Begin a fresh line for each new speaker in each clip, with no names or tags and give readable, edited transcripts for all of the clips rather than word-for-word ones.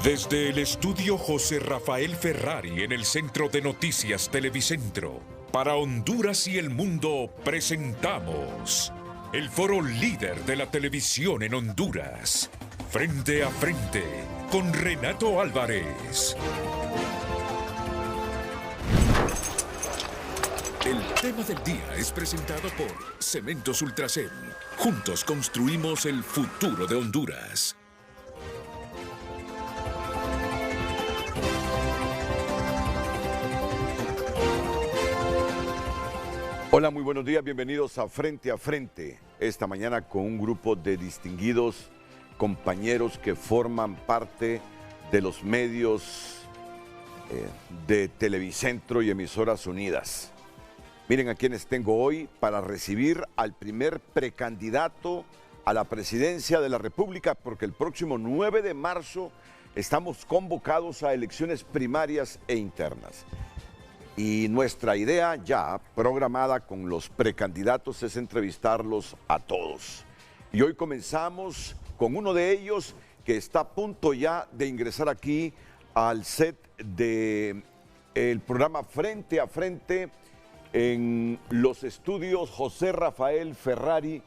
Desde el estudio José Rafael Ferrari en el Centro de Noticias Televicentro, para Honduras y el mundo presentamos el foro líder de la televisión en Honduras. Frente a frente con Renato Álvarez. El tema del día es presentado por Cementos Ultracel. Juntos construimos el futuro de Honduras.
Hola, muy buenos días, bienvenidos a Frente, esta mañana con un grupo de distinguidos compañeros que forman parte de los medios de Televicentro y Emisoras Unidas. Miren a quienes tengo hoy para recibir al primer precandidato a la presidencia de la República, porque el próximo 9 de marzo estamos convocados a elecciones primarias e internas. Y nuestra idea ya programada con los precandidatos es entrevistarlos a todos. Y hoy comenzamos con uno de ellos que está a punto ya de ingresar aquí al set del programa Frente a Frente en los estudios José Rafael Ferrari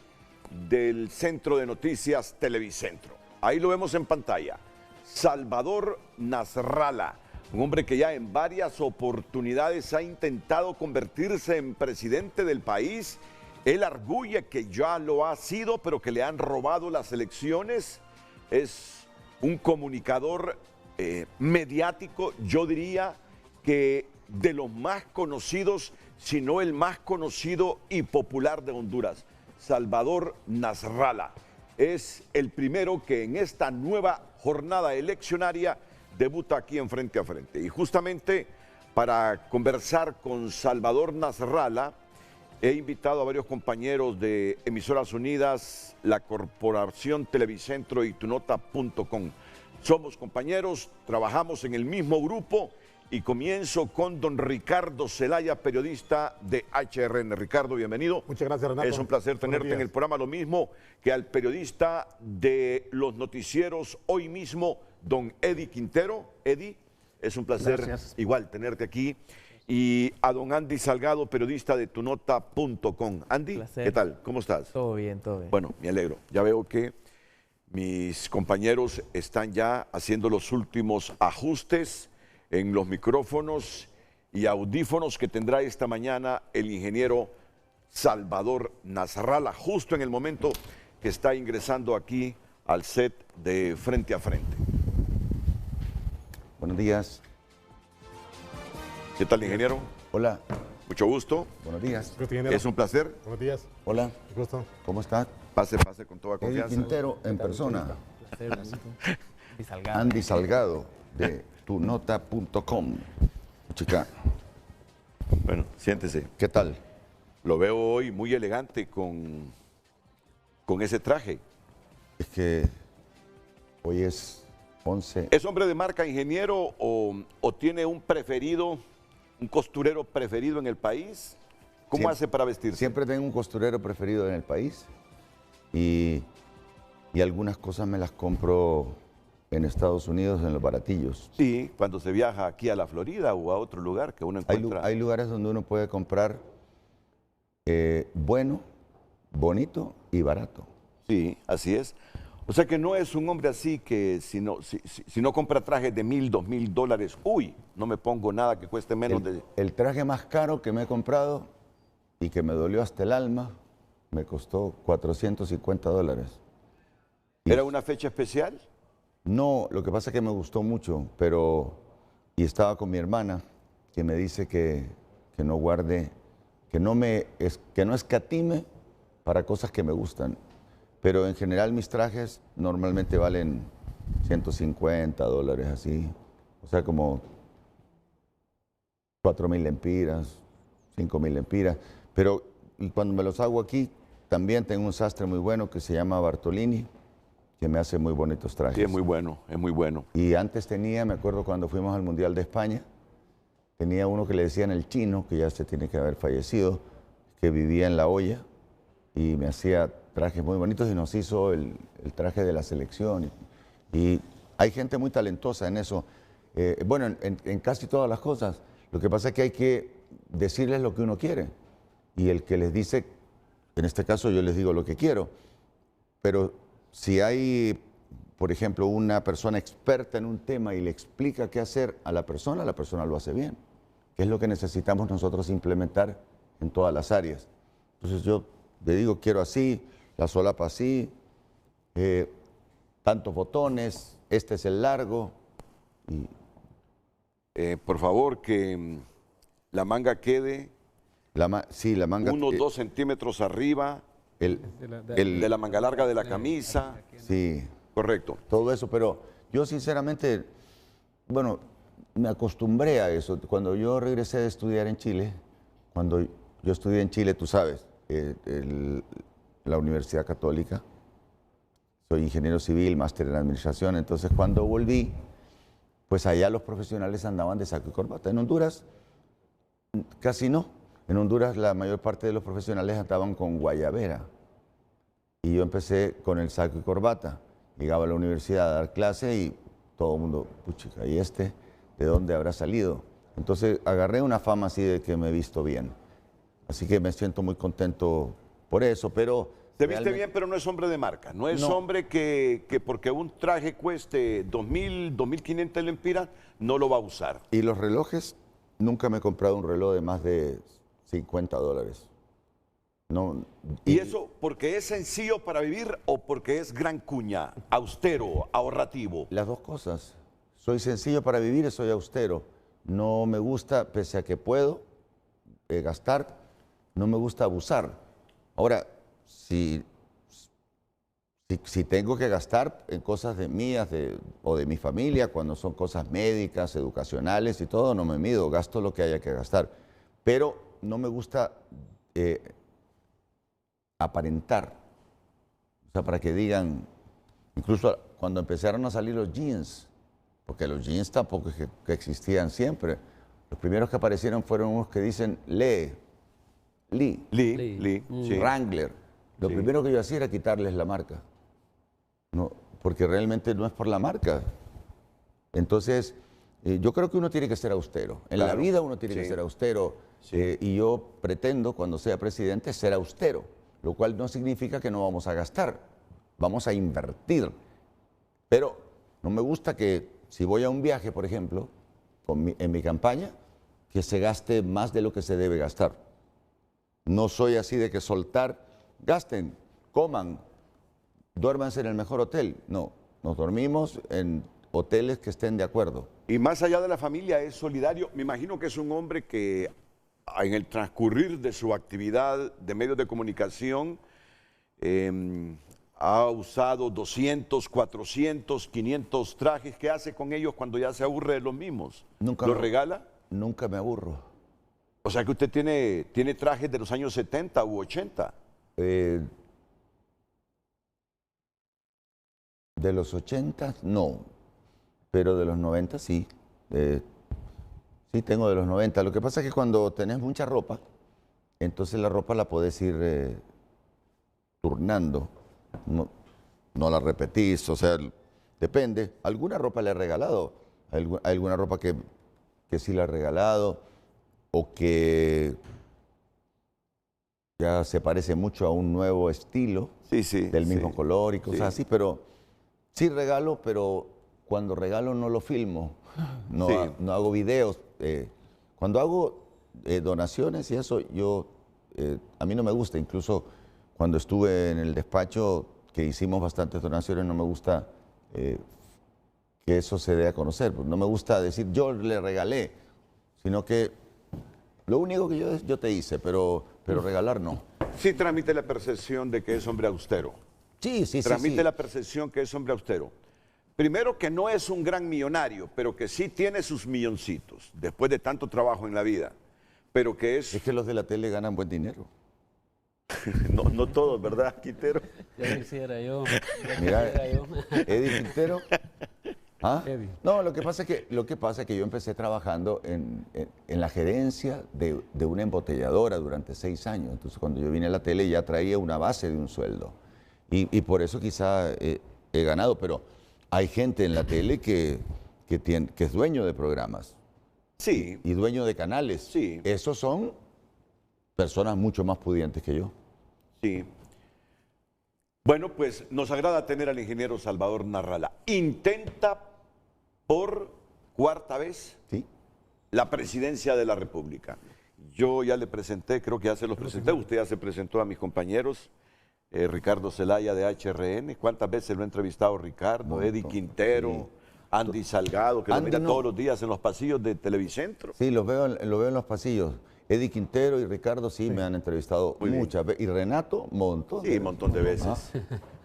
del Centro de Noticias Televicentro. Ahí lo vemos en pantalla. Salvador Nasralla. Un hombre que ya en varias oportunidades ha intentado convertirse en presidente del país. Él arguye que ya lo ha sido, pero que le han robado las elecciones. Es un comunicador mediático, yo diría que de los más conocidos, si no el más conocido y popular de Honduras. Salvador Nasralla es el primero que en esta nueva jornada eleccionaria debuta aquí en Frente a Frente. Y justamente para conversar con Salvador Nasralla, he invitado a varios compañeros de Emisoras Unidas, la Corporación Televicentro y tunota.com. Somos compañeros, trabajamos en el mismo grupo y comienzo con don Ricardo Zelaya, periodista de HRN. Ricardo, bienvenido.
Muchas gracias, Renato.
Es un placer tenerte en el programa, lo mismo que al periodista de los noticieros hoy mismo, don Eddie Quintero. Eddie, es un placer igual tenerte aquí. Y a don Andy Salgado, periodista de tunota.com. Andy, ¿qué tal? ¿Cómo estás?
Todo bien, todo bien.
Bueno, me alegro. Ya veo que mis compañeros están ya haciendo los últimos ajustes en los micrófonos y audífonos que tendrá esta mañana el ingeniero Salvador Nasralla, justo en el momento que está ingresando aquí al set de Frente a Frente.
Buenos días.
¿Qué tal, ingeniero?
Hola.
Mucho gusto.
Buenos días.
Es un placer.
Buenos días.
Hola.
Gusto.
¿Cómo está?
Pase con toda
Eddie
confianza.
Quintero en persona.
Placer, y Salgado.
Andy Salgado de tunota.com. Chica,
Bueno, siéntese.
¿qué tal?
Lo veo hoy muy elegante con ese traje.
Es que hoy es 11.
¿Es hombre de marca, ingeniero, o tiene un preferido, un costurero preferido en el país? ¿Cómo
Siempre-
hace para vestirse?
Siempre tengo un costurero preferido en el país y algunas cosas me las compro en Estados Unidos en los baratillos.
Sí, cuando se viaja aquí a la Florida o a otro lugar que uno encuentra.
Hay lugares donde uno puede comprar bueno, bonito y barato.
Sí, así es. O sea que no es un hombre así que si no compra trajes de $1,000, $2,000, uy, no me pongo nada que cueste menos de...
El traje más caro que me he comprado y que me dolió hasta el alma me costó $450.
¿Era una fecha especial?
No, lo que pasa es que me gustó mucho, y estaba con mi hermana que me dice que no guarde, que no escatime para cosas que me gustan. Pero en general mis trajes normalmente valen $150, así. O sea, como 4,000 lempiras, 5,000 lempiras. Pero y cuando me los hago aquí, también tengo un sastre muy bueno que se llama Bartolini, que me hace muy bonitos trajes.
Sí, es muy bueno, es muy bueno.
Y antes me acuerdo cuando fuimos al Mundial de España, tenía uno que le decían el Chino, que ya se tiene que haber fallecido, que vivía en La Hoya y me hacía trajes muy bonitos y nos hizo el traje de la selección. Y hay gente muy talentosa en eso. Bueno, en casi todas las cosas. Lo que pasa es que hay que decirles lo que uno quiere. Y el que les dice, en este caso yo les digo lo que quiero. Pero si hay, por ejemplo, una persona experta en un tema y le explica qué hacer a la persona lo hace bien. Que es lo que necesitamos nosotros implementar en todas las áreas. Entonces yo le digo, quiero así, la solapa así, tantos botones, este es el largo.
Por favor, que la manga quede
Sí, la manga.
1 o 2 centímetros arriba de la manga larga de la camisa.
Sí.
Correcto.
Todo eso, pero yo sinceramente, bueno, me acostumbré a eso. Cuando yo regresé de estudiar en Chile, cuando yo estudié en Chile, tú sabes, la Universidad Católica, soy ingeniero civil, máster en administración, entonces cuando volví, pues allá los profesionales andaban de saco y corbata. En Honduras, casi no. En Honduras la mayor parte de los profesionales andaban con guayabera. Y yo empecé con el saco y corbata. Llegaba a la universidad a dar clase y todo el mundo, puchica, ¿y este de dónde habrá salido? Entonces agarré una fama así de que me he visto bien. Así que me siento muy contento por eso, pero...
Te viste bien, pero no es hombre de marca. No es hombre que porque un traje cueste 2.000, 2.500 lempiras, no lo va a usar.
Y los relojes, nunca me he comprado un reloj de más de $50. No,
¿Y eso porque es sencillo para vivir o porque es gran cuña, austero, ahorrativo?
Las dos cosas. Soy sencillo para vivir y soy austero. No me gusta, pese a que puedo gastar, no me gusta abusar. Ahora, si tengo que gastar en cosas mías o de mi familia, cuando son cosas médicas, educacionales y todo, no me mido, gasto lo que haya que gastar. Pero no me gusta aparentar. O sea, para que digan, incluso cuando empezaron a salir los jeans, porque los jeans tampoco es que existían siempre. Los primeros que aparecieron fueron unos que dicen Lee, Wrangler. Lo primero que yo hacía era quitarles la marca. No, porque realmente no es por la marca. Entonces, yo creo que uno tiene que ser austero. En la vida uno tiene que ser austero. Y yo pretendo, cuando sea presidente, ser austero. Lo cual no significa que no vamos a gastar. Vamos a invertir. Pero no me gusta que, si voy a un viaje, por ejemplo, en mi campaña, que se gaste más de lo que se debe gastar. No soy así de que soltar, gasten, coman, duérmanse en el mejor hotel. No, nos dormimos en hoteles que estén de acuerdo.
Y más allá de la familia, es solidario. Me imagino que es un hombre que en el transcurrir de su actividad de medios de comunicación ha usado 200, 400, 500 trajes. ¿Qué hace con ellos cuando ya se aburre de los mismos? ¿Los regala?
Nunca me aburro.
O sea que usted tiene trajes de los años 70 u 80.
De los 80 no, pero de los 90 sí. Sí tengo de los 90. Lo que pasa es que cuando tenés mucha ropa, entonces la ropa la podés ir turnando. No la repetís, o sea, depende. Alguna ropa le he regalado, hay alguna ropa que sí la he regalado o que ya se parece mucho a un nuevo estilo del mismo color y cosas así, pero sí regalo, pero cuando regalo no lo filmo, no hago videos. Cuando hago donaciones y eso, a mí no me gusta, incluso cuando estuve en el despacho que hicimos bastantes donaciones, no me gusta que eso se dé a conocer. No me gusta decir yo le regalé, sino que lo único que yo te hice, pero regalar no.
Sí transmite la percepción de que es hombre austero.
Sí.
Transmite la percepción que es hombre austero. Primero, que no es un gran millonario, pero que sí tiene sus milloncitos, después de tanto trabajo en la vida. Pero que es...
Es que los de la tele ganan buen dinero.
No todos, ¿verdad, Quintero?
Ya quisiera yo.
Mira, Eddie Quintero. ¿Ah? No, lo que pasa es que yo empecé trabajando en la gerencia de una embotelladora durante 6 años. Entonces, cuando yo vine a la tele ya traía una base de un sueldo. Y por eso quizá he ganado, pero hay gente en la tele que es dueño de programas.
Sí.
Y dueño de canales.
Sí.
Esos son personas mucho más pudientes que yo.
Sí. Bueno, pues nos agrada tener al ingeniero Salvador Narrala. Intenta por cuarta vez
Sí.
la presidencia de la República. Yo ya le presenté, creo que ya se los presenté, usted ya se presentó a mis compañeros, Ricardo Zelaya de HRN. ¿Cuántas veces lo ha entrevistado Ricardo? Eddie Quintero, sí. Andy Salgado, que
Andy
lo mira todos los días en los pasillos de Televicentro.
Sí, lo veo en los pasillos. Eddie Quintero y Ricardo sí me han entrevistado muchas veces. Y Renato, montón.
Sí, un montón de veces.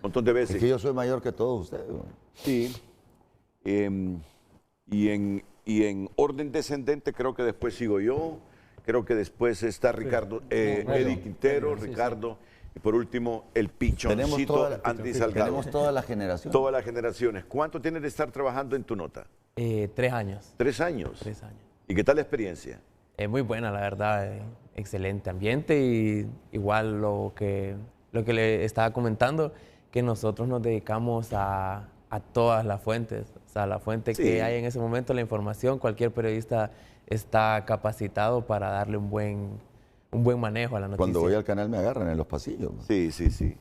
Montón de veces.
Es que yo soy mayor que todos ustedes.
Sí. Y en orden descendente creo que después sigo yo, creo que después está Ricardo, Eddie Quintero, Ricardo, y por último el pichoncito Andy Salgado.
Tenemos toda la generación.
Todas las generaciones. ¿Cuánto tienes de estar trabajando en tu nota?
3 años.
3 años.
3 años.
¿Y qué tal la experiencia?
Es muy buena, la verdad. Excelente ambiente y igual lo que le estaba comentando, que nosotros nos dedicamos a todas las fuentes. O sea, la fuente que hay en ese momento, la información, cualquier periodista está capacitado para darle un buen manejo a la noticia.
Cuando voy al canal me agarran en los pasillos.
Sí, sí, sí.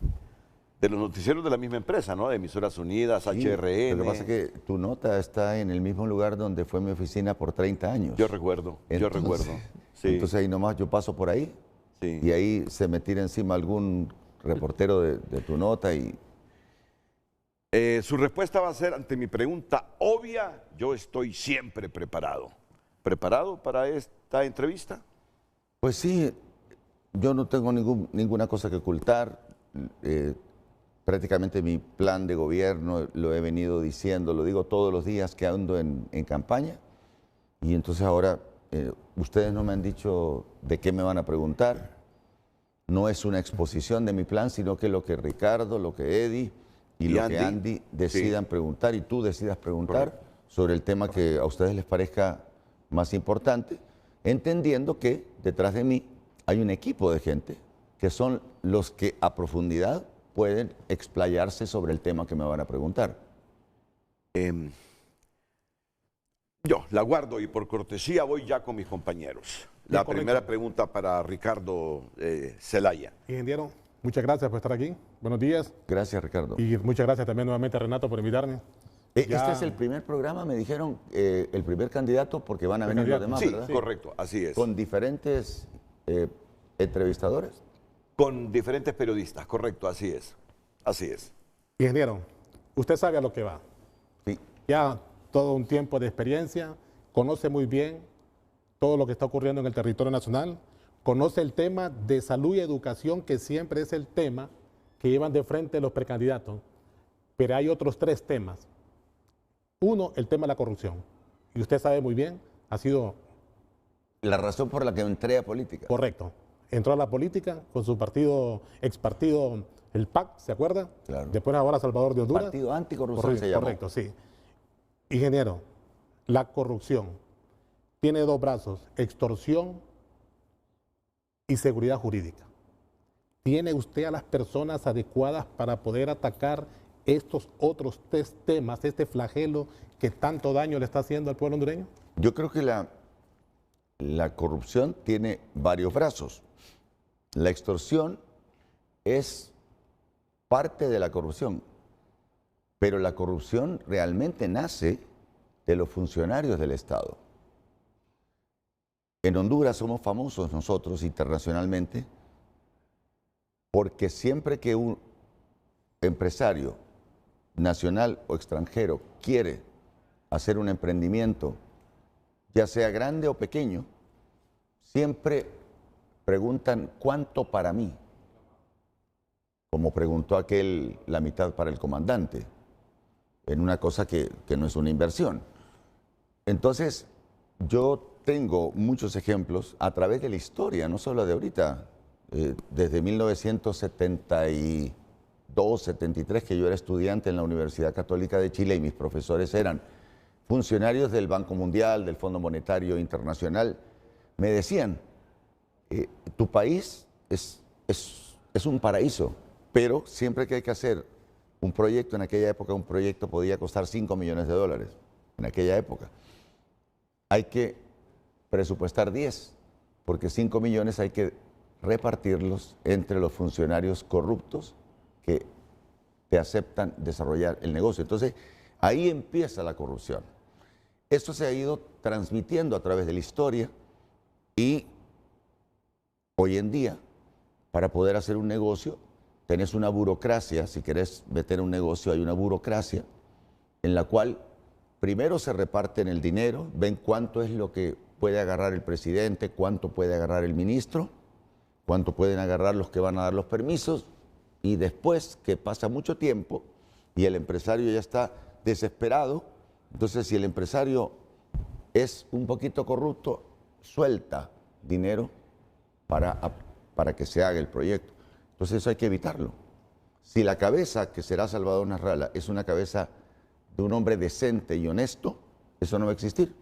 De los noticieros de la misma empresa, ¿no? De Emisoras Unidas, sí, HRN.
Lo que pasa es que tu nota está en el mismo lugar donde fue mi oficina por 30 años.
Yo recuerdo, Sí.
Entonces ahí nomás yo paso por ahí y ahí se me tira encima algún reportero de tu nota y...
Su respuesta va a ser ante mi pregunta obvia. Yo estoy siempre preparado. ¿Preparado para esta entrevista?
Pues sí, yo no tengo ninguna cosa que ocultar. Prácticamente mi plan de gobierno lo he venido diciendo, lo digo todos los días que ando en campaña. Y entonces ahora ustedes no me han dicho de qué me van a preguntar. No es una exposición de mi plan, sino que lo que Ricardo, lo que Eddie y lo que Andy decidan preguntar y tú decidas preguntar sobre el tema que a ustedes les parezca más importante, entendiendo que detrás de mí hay un equipo de gente que son los que a profundidad pueden explayarse sobre el tema que me van a preguntar.
Yo la guardo y por cortesía voy ya con mis compañeros. La primera pregunta para Ricardo Zelaya.
Ingeniero, muchas gracias por estar aquí. Buenos días.
Gracias, Ricardo.
Y muchas gracias también nuevamente a Renato por invitarme.
Este es el primer programa, me dijeron, el primer candidato, porque van a venir los demás, ¿verdad?
Sí, correcto, así es.
¿Con diferentes entrevistadores?
Con diferentes periodistas, correcto, así es. Así es.
Ingeniero, usted sabe a lo que va.
Sí.
Ya todo un tiempo de experiencia, conoce muy bien todo lo que está ocurriendo en el territorio nacional, conoce el tema de salud y educación, que siempre es el tema que llevan de frente los precandidatos, pero hay otros 3 temas. Uno, el tema de la corrupción. Y usted sabe muy bien, ha sido...
La razón por la que entré a política.
Correcto. Entró a la política con su partido, ex partido, el PAC, ¿se acuerda?
Claro.
Después ahora Salvador de Honduras.
Partido Anticorrupción se llama.
Correcto, sí. Ingeniero, la corrupción tiene 2 brazos, extorsión y seguridad jurídica. ¿Tiene usted a las personas adecuadas para poder atacar estos otros 3 temas, este flagelo que tanto daño le está haciendo al pueblo hondureño?
Yo creo que la corrupción tiene varios brazos. La extorsión es parte de la corrupción, pero la corrupción realmente nace de los funcionarios del Estado. En Honduras somos famosos nosotros internacionalmente porque siempre que un empresario nacional o extranjero quiere hacer un emprendimiento, ya sea grande o pequeño, siempre preguntan ¿cuánto para mí? Como preguntó aquel la mitad para el comandante, en una cosa que no es una inversión. Entonces, yo tengo muchos ejemplos a través de la historia, no solo de ahorita, desde 1972, 73, que yo era estudiante en la Universidad Católica de Chile y mis profesores eran funcionarios del Banco Mundial, del Fondo Monetario Internacional, me decían, tu país es un paraíso, pero siempre que hay que hacer Un proyecto en aquella época, un proyecto podía costar 5 millones de dólares, en aquella época. Hay que presupuestar 10, porque 5 millones hay que repartirlos entre los funcionarios corruptos que te aceptan desarrollar el negocio. Entonces, ahí empieza la corrupción. Esto se ha ido transmitiendo a través de la historia y hoy en día, para poder hacer un negocio, tenés una burocracia. Si querés meter un negocio, hay una burocracia en la cual primero se reparten el dinero, ven cuánto es lo que puede agarrar el presidente, cuánto puede agarrar el ministro, cuánto pueden agarrar los que van a dar los permisos, y después que pasa mucho tiempo y el empresario ya está desesperado, entonces si el empresario es un poquito corrupto, suelta dinero para que se haga el proyecto. Entonces eso hay que evitarlo. Si la cabeza que será Salvador Narrala es una cabeza de un hombre decente y honesto, eso no va a existir.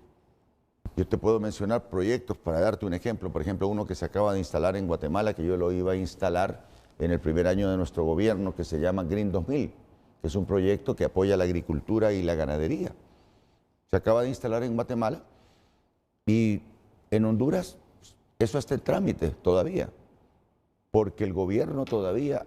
Yo te puedo mencionar proyectos para darte un ejemplo. Por ejemplo, uno que se acaba de instalar en Guatemala, que yo lo iba a instalar en el primer año de nuestro gobierno, que se llama Green 2000, que es un proyecto que apoya la agricultura y la ganadería. Se acaba de instalar en Guatemala y en Honduras eso está en trámite todavía, porque al gobierno todavía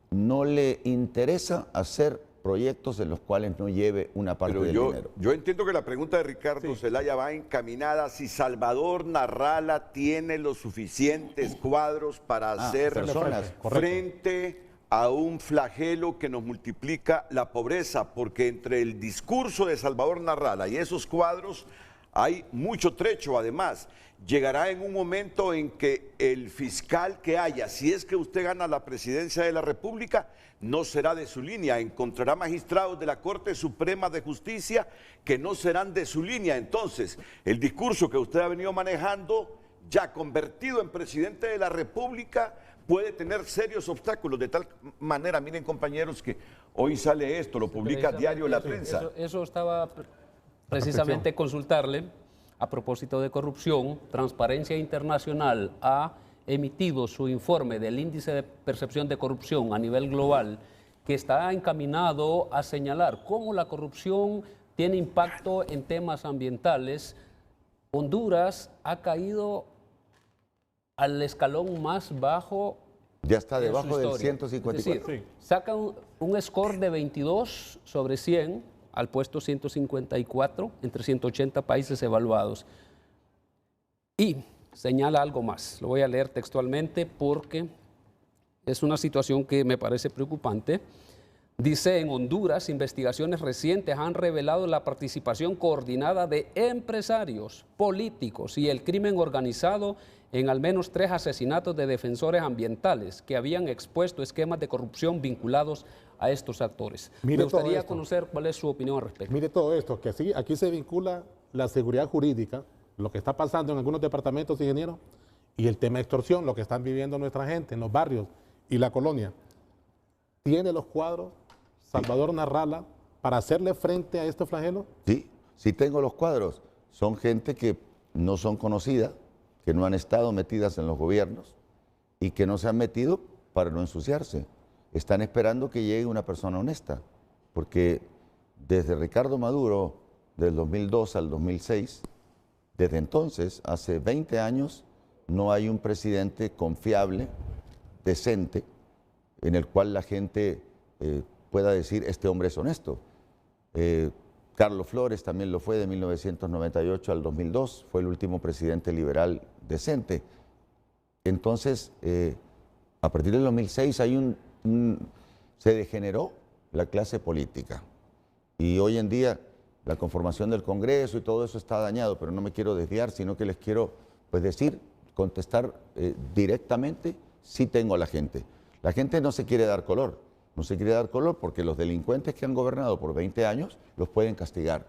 no le interesa hacer proyectos en los cuales no lleve una parte del dinero.
Yo entiendo que la pregunta de Ricardo Zelaya va encaminada si Salvador Narrala tiene los suficientes cuadros para hacer frente a un flagelo que nos multiplica la pobreza, porque entre el discurso de Salvador Narrala y esos cuadros hay mucho trecho. Además, llegará en un momento en que el fiscal que haya, si es que usted gana la presidencia de la República, no será de su línea, encontrará magistrados de la Corte Suprema de Justicia que no serán de su línea. Entonces, el discurso que usted ha venido manejando, ya convertido en presidente de la República, puede tener serios obstáculos. De tal manera, miren compañeros, que hoy sale esto, lo publica Diario La Prensa.
Eso estaba precisamente consultarle a propósito de corrupción. Transparencia Internacional ha emitido su informe del índice de percepción de corrupción a nivel global, que está encaminado a señalar cómo la corrupción tiene impacto en temas ambientales. Honduras ha caído al escalón más bajo.
Ya está debajo del 154.
Es decir, saca un score de 22 sobre 100 al puesto 154 entre 180 países evaluados. Y señala algo más, lo voy a leer textualmente porque es una situación que me parece preocupante. Dice: en Honduras, investigaciones recientes han revelado la participación coordinada de empresarios, políticos y el crimen organizado en al menos 3 asesinatos de defensores ambientales que habían expuesto esquemas de corrupción vinculados a estos actores. Me gustaría conocer cuál es su opinión al respecto.
Mire todo esto, que sí, aquí se vincula la seguridad jurídica, lo que está pasando en algunos departamentos, ingeniero, y el tema de extorsión, lo que están viviendo nuestra gente en los barrios y la colonia. ¿Tiene los cuadros Salvador Narrala para hacerle frente a este flagelo?
Sí, sí tengo los cuadros. Son gente que no son conocidas, que no han estado metidas en los gobiernos y que no se han metido para no ensuciarse. Están esperando que llegue una persona honesta, porque desde Ricardo Maduro, del 2002 al 2006, desde entonces, hace 20 años, no hay un presidente confiable, decente, en el cual la gente pueda decir, este hombre es honesto. Carlos Flores también lo fue de 1998 al 2002, fue el último presidente liberal decente. Entonces, a partir del 2006 se degeneró la clase política y hoy en día la conformación del Congreso y todo eso está dañado, pero no me quiero desviar, sino que les quiero contestar directamente. Sí tengo a la gente. La gente no se quiere dar color. No se quiere dar color porque los delincuentes que han gobernado por 20 años los pueden castigar.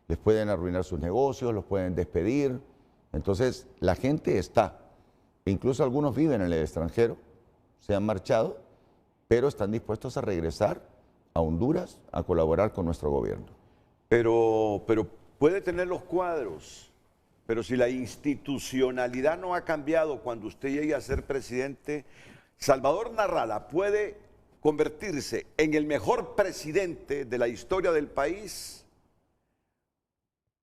Les pueden arruinar sus negocios, los pueden despedir. Entonces, la gente está. Incluso algunos viven en el extranjero, se han marchado, pero están dispuestos a regresar a Honduras a colaborar con nuestro gobierno.
Pero puede tener los cuadros, pero si la institucionalidad no ha cambiado cuando usted llegue a ser presidente, Salvador Narrala puede convertirse en el mejor presidente de la historia del país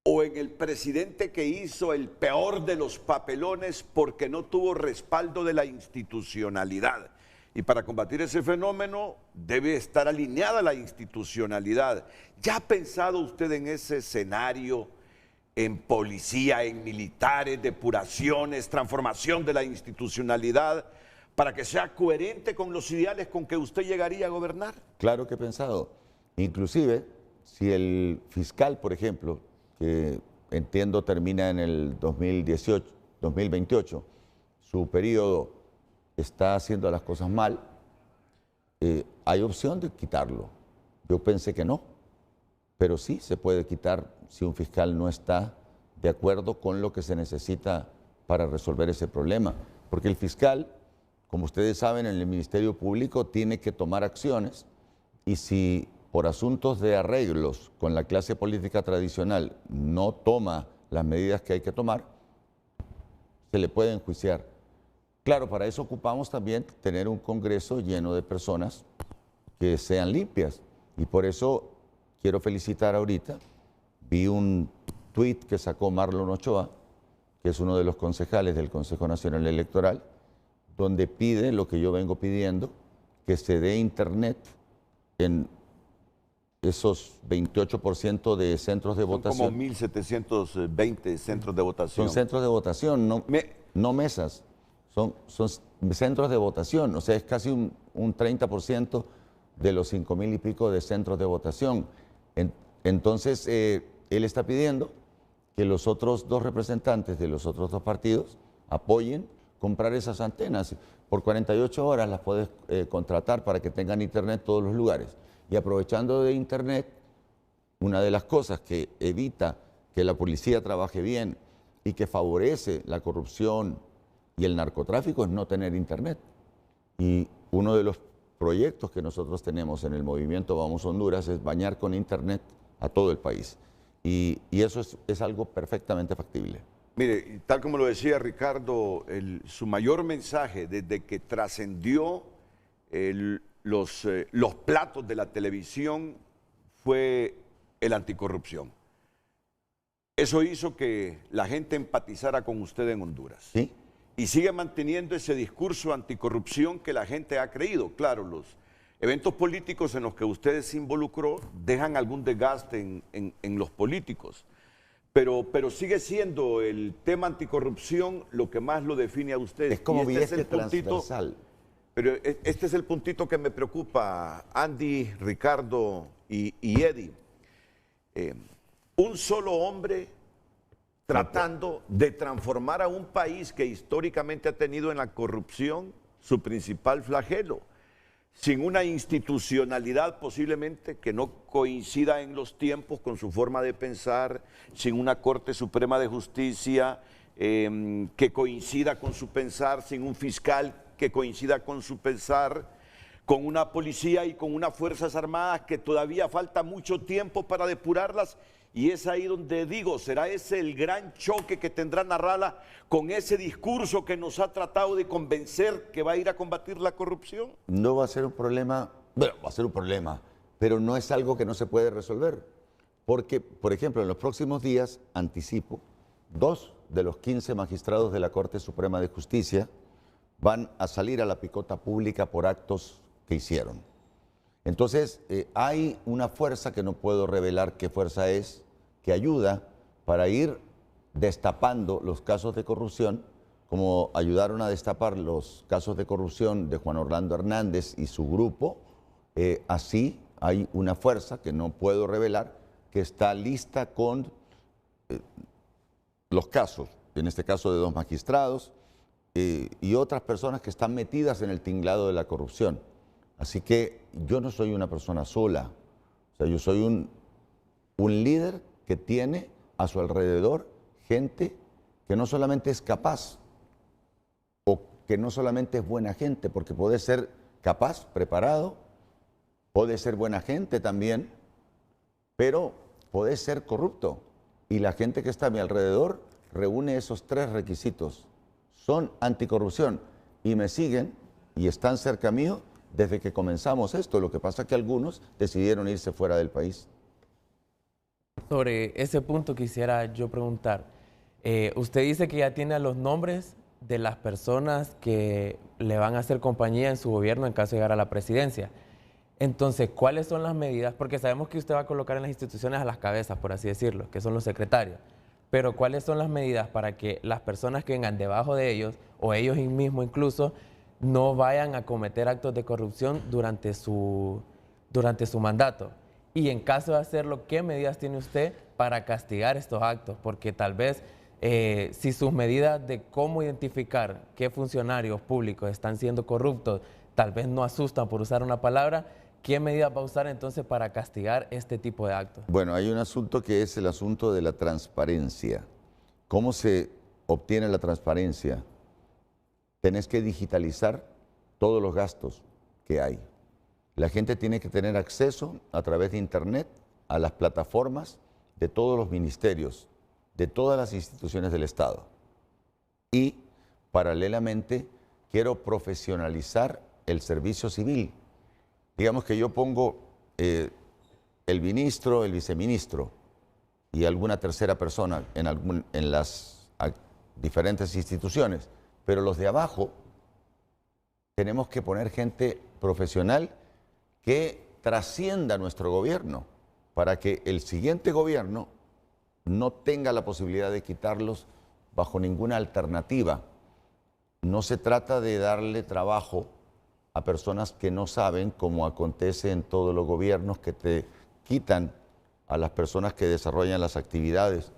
o en el presidente que hizo el peor de los papelones porque no tuvo respaldo de la institucionalidad. Y para combatir ese fenómeno debe estar alineada la institucionalidad. ¿Ya ha pensado usted en ese escenario, en policía, en militares, depuraciones, transformación de la institucionalidad, para que sea coherente con los ideales con que usted llegaría a gobernar?
Claro que he pensado. Inclusive, si el fiscal, por ejemplo, que entiendo termina en el 2028, su periodo está haciendo las cosas mal, hay opción de quitarlo. Yo pensé que no, pero sí se puede quitar si un fiscal no está de acuerdo con lo que se necesita para resolver ese problema. Porque el fiscal, como ustedes saben, en el Ministerio Público tiene que tomar acciones y si por asuntos de arreglos con la clase política tradicional no toma las medidas que hay que tomar, se le puede enjuiciar. Claro, para eso ocupamos también tener un Congreso lleno de personas que sean limpias. Y por eso quiero felicitar ahorita, vi un tuit que sacó Marlon Ochoa, que es uno de los concejales del Consejo Nacional Electoral, donde pide lo que yo vengo pidiendo, que se dé internet en esos 28% de centros de votación.
Como 1.720 centros de votación.
Son centros de votación, no mesas. Son centros de votación, o sea, es casi un 30% de los 5.000 y pico de centros de votación. Entonces, él está pidiendo que los otros dos representantes de los otros dos partidos apoyen comprar esas antenas. Por 48 horas las puedes contratar para que tengan internet en todos los lugares. Y aprovechando de internet, una de las cosas que evita que la policía trabaje bien y que favorece la corrupción y el narcotráfico es no tener internet. Y uno de los proyectos que nosotros tenemos en el movimiento Vamos Honduras es bañar con internet a todo el país. Y eso es algo perfectamente factible.
Mire, tal como lo decía Ricardo, su mayor mensaje desde que trascendió los platos de la televisión fue el anticorrupción. Eso hizo que la gente empatizara con usted en Honduras.
¿Sí?
Y sigue manteniendo ese discurso anticorrupción que la gente ha creído. Claro, los eventos políticos en los que usted se involucró dejan algún desgaste en los políticos. Pero sigue siendo el tema anticorrupción lo que más lo define a usted.
Es como
este
transversal.
Pero este es el puntito que me preocupa, Andy, Ricardo y Eddie. Un solo hombre tratando de transformar a un país que históricamente ha tenido en la corrupción su principal flagelo, sin una institucionalidad posiblemente que no coincida en los tiempos con su forma de pensar, sin una Corte Suprema de Justicia que coincida con su pensar, sin un fiscal que coincida con su pensar, con una policía y con unas Fuerzas Armadas que todavía falta mucho tiempo para depurarlas. Y es ahí donde digo, ¿será ese el gran choque que tendrá Narrala con ese discurso que nos ha tratado de convencer que va a ir a combatir la corrupción?
No va a ser un problema, bueno, va a ser un problema, pero no es algo que no se puede resolver. Porque, por ejemplo, en los próximos días, anticipo, 2 de los 15 magistrados de la Corte Suprema de Justicia van a salir a la picota pública por actos que hicieron. Entonces, hay una fuerza que no puedo revelar qué fuerza es, que ayuda para ir destapando los casos de corrupción, como ayudaron a destapar los casos de corrupción de Juan Orlando Hernández y su grupo. Así hay una fuerza que no puedo revelar, que está lista con los casos, en este caso de 2 magistrados y otras personas que están metidas en el tinglado de la corrupción. Así que yo no soy una persona sola, o sea, yo soy un líder que tiene a su alrededor gente que no solamente es capaz o que no solamente es buena gente, porque puede ser capaz, preparado, puede ser buena gente también, pero puede ser corrupto. Y la gente que está a mi alrededor reúne esos 3 requisitos. Son anticorrupción y me siguen y están cerca mío desde que comenzamos esto. Lo que pasa es que algunos decidieron irse fuera del país.
Sobre ese punto quisiera yo preguntar, usted dice que ya tiene los nombres de las personas que le van a hacer compañía en su gobierno en caso de llegar a la presidencia. Entonces, ¿cuáles son las medidas? Porque sabemos que usted va a colocar en las instituciones a las cabezas, por así decirlo, que son los secretarios. Pero ¿cuáles son las medidas para que las personas que vengan debajo de ellos, o ellos mismos incluso, no vayan a cometer actos de corrupción durante su mandato? Y en caso de hacerlo, ¿qué medidas tiene usted para castigar estos actos? Porque tal vez si sus medidas de cómo identificar qué funcionarios públicos están siendo corruptos tal vez no asustan, por usar una palabra, ¿qué medidas va a usar entonces para castigar este tipo de actos?
Bueno, hay un asunto que es el asunto de la transparencia. ¿Cómo se obtiene la transparencia? Tenés que digitalizar todos los gastos que hay. La gente tiene que tener acceso a través de Internet a las plataformas de todos los ministerios, de todas las instituciones del Estado. Y, paralelamente, quiero profesionalizar el servicio civil. Digamos que yo pongo el ministro, el viceministro y alguna tercera persona en las diferentes instituciones, pero los de abajo tenemos que poner gente profesional que trascienda nuestro gobierno para que el siguiente gobierno no tenga la posibilidad de quitarlos bajo ninguna alternativa. No se trata de darle trabajo a personas que no saben, como acontece en todos los gobiernos, que te quitan a las personas que desarrollan las actividades.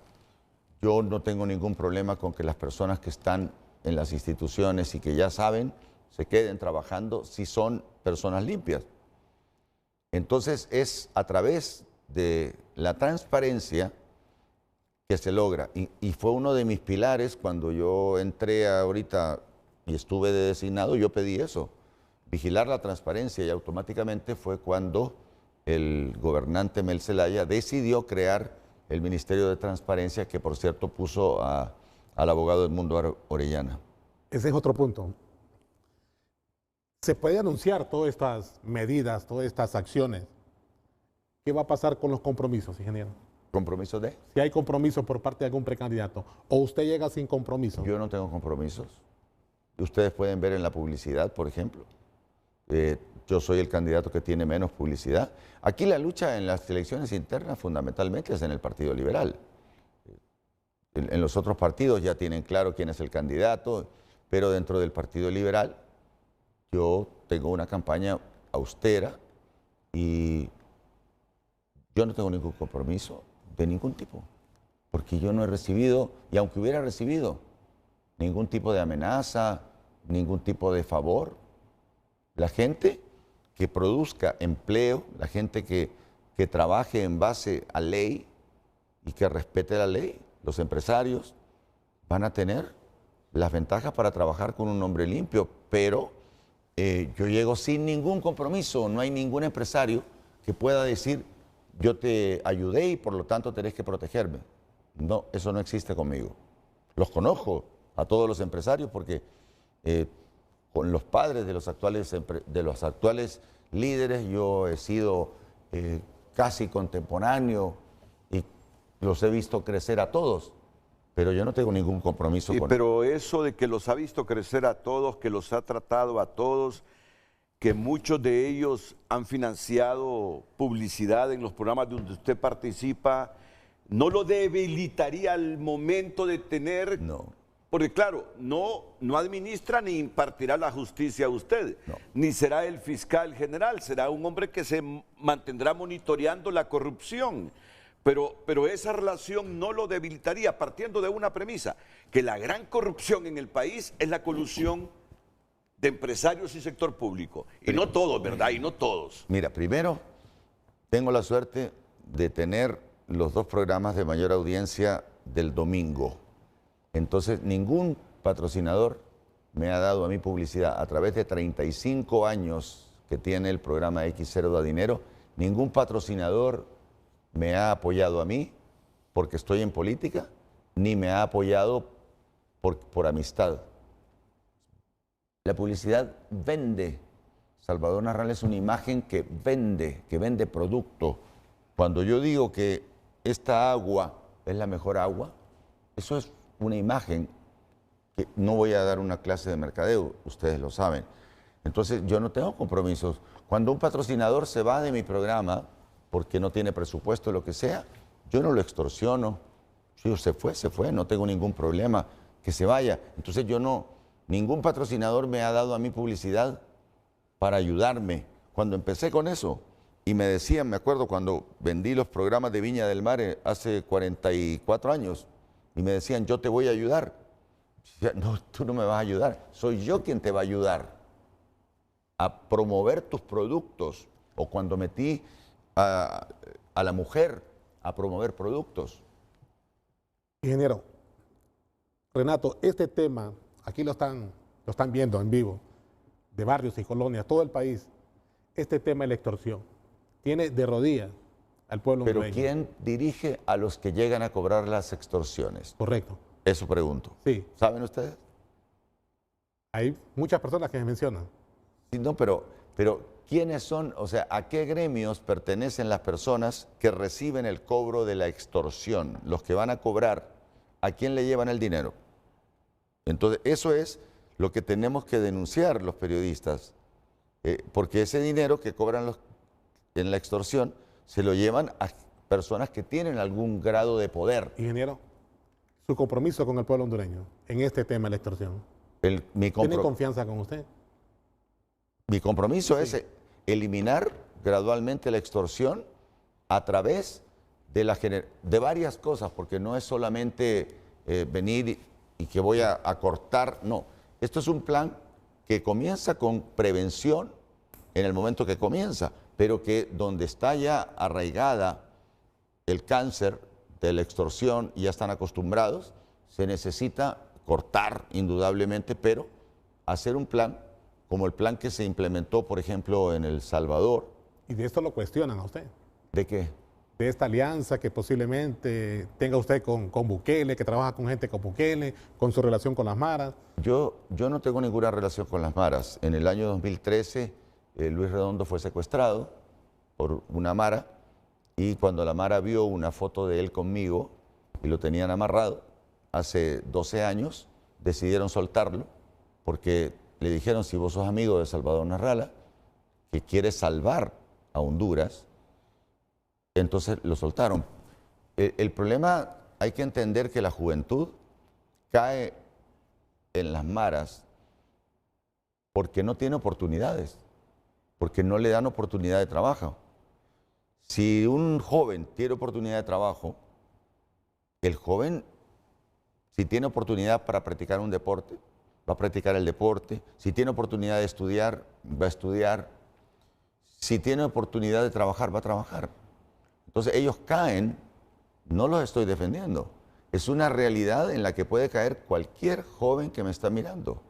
Yo no tengo ningún problema con que las personas que están en las instituciones y que ya saben, se queden trabajando si son personas limpias. Entonces es a través de la transparencia que se logra. Y fue uno de mis pilares cuando yo entré ahorita y estuve de designado, yo pedí eso, vigilar la transparencia, y automáticamente fue cuando el gobernante Mel Zelaya decidió crear el Ministerio de Transparencia, que por cierto puso al abogado Edmundo Orellana.
Ese es otro punto. Se puede anunciar todas estas medidas, todas estas acciones. ¿Qué va a pasar con los compromisos, ingeniero?
¿Compromiso de?
Si hay compromiso por parte de algún precandidato, o usted llega sin compromiso.
Yo no tengo compromisos. Ustedes pueden ver en la publicidad, por ejemplo. Yo soy el candidato que tiene menos publicidad. Aquí la lucha en las elecciones internas fundamentalmente es en el Partido Liberal. En los otros partidos ya tienen claro quién es el candidato, pero dentro del Partido Liberal yo tengo una campaña austera y yo no tengo ningún compromiso de ningún tipo, porque yo no he recibido, y aunque hubiera recibido, ningún tipo de amenaza, ningún tipo de favor. La gente que produzca empleo, la gente que trabaje en base a ley y que respete la ley, los empresarios van a tener las ventajas para trabajar con un nombre limpio, pero yo llego sin ningún compromiso. No hay ningún empresario que pueda decir, yo te ayudé y por lo tanto tenés que protegerme. No, eso no existe conmigo. Los conozco a todos los empresarios porque con los padres de los actuales líderes yo he sido casi contemporáneo y los he visto crecer a todos, pero yo no tengo ningún compromiso con
Pero eso de que los ha visto crecer a todos, que los ha tratado a todos, que muchos de ellos han financiado publicidad en los programas donde usted participa, ¿no lo debilitaría al momento de tener?
No.
Porque claro, no administra ni impartirá la justicia a usted,
No.
ni será el fiscal general, será un hombre que se mantendrá monitoreando la corrupción. Pero esa relación no lo debilitaría, partiendo de una premisa, que la gran corrupción en el país es la colusión de empresarios y sector público. Y no todos, ¿verdad? Y no todos.
Mira, primero, tengo la suerte de tener los dos programas de mayor audiencia del domingo. Entonces, ningún patrocinador me ha dado a mí publicidad a través de 35 años que tiene el programa X0 da Dinero. Ningún patrocinador me ha apoyado a mí porque estoy en política, ni me ha apoyado por amistad. La publicidad vende. Salvador Narral es una imagen que vende producto. Cuando yo digo que esta agua es la mejor agua, eso es una imagen que no voy a dar una clase de mercadeo, ustedes lo saben. Entonces yo no tengo compromisos. Cuando un patrocinador se va de mi programa porque no tiene presupuesto, lo que sea, yo no lo extorsiono. Si se fue, no tengo ningún problema, que se vaya. Entonces ningún patrocinador me ha dado a mí publicidad para ayudarme. Cuando empecé con eso, y me decían, me acuerdo cuando vendí los programas de Viña del Mar hace 44 años, y me decían, yo te voy a ayudar. No, tú no me vas a ayudar, soy yo quien te va a ayudar a promover tus productos. O cuando metí a la mujer a promover productos.
Ingeniero, Renato, este tema, aquí lo están viendo en vivo, de barrios y colonias, todo el país, este tema de la extorsión, tiene de rodillas al pueblo
Pero
hondureño.
¿quién dirige a los que llegan a cobrar las extorsiones?
Correcto.
Eso pregunto.
Sí.
¿Saben ustedes?
Hay muchas personas que me mencionan.
Sí, no, pero ¿quiénes son? O sea, ¿a qué gremios pertenecen las personas que reciben el cobro de la extorsión? Los que van a cobrar, ¿a quién le llevan el dinero? Entonces, eso es lo que tenemos que denunciar los periodistas, porque ese dinero que cobran en la extorsión se lo llevan a personas que tienen algún grado de poder.
Ingeniero, su compromiso con el pueblo hondureño en este tema de la extorsión.
Mi
¿Tiene confianza con usted?
Mi compromiso es eliminar gradualmente la extorsión a través de varias cosas, porque no es solamente venir y que voy a cortar, no. Esto es un plan que comienza con prevención en el momento que comienza, pero que donde está ya arraigada el cáncer de la extorsión y ya están acostumbrados, se necesita cortar indudablemente, pero hacer un plan como el plan que se implementó, por ejemplo, en El Salvador.
Y de esto lo cuestionan a usted.
¿De qué?
De esta alianza que posiblemente tenga usted con Bukele, que trabaja con gente con Bukele, con su relación con las maras.
Yo no tengo ninguna relación con las maras. En el año 2013, Luis Redondo fue secuestrado por una mara, y cuando la mara vio una foto de él conmigo y lo tenían amarrado, hace 12 años decidieron soltarlo porque le dijeron, si vos sos amigo de Salvador Narrala, que quiere salvar a Honduras, entonces lo soltaron. El problema, hay que entender que la juventud cae en las maras porque no tiene oportunidades, porque no le dan oportunidad de trabajo. Si un joven tiene oportunidad de trabajo, el joven, si tiene oportunidad para practicar un deporte, va a practicar el deporte. Si tiene oportunidad de estudiar, va a estudiar. Si tiene oportunidad de trabajar, va a trabajar. Entonces ellos caen, no los estoy defendiendo, es una realidad en la que puede caer cualquier joven que me está mirando.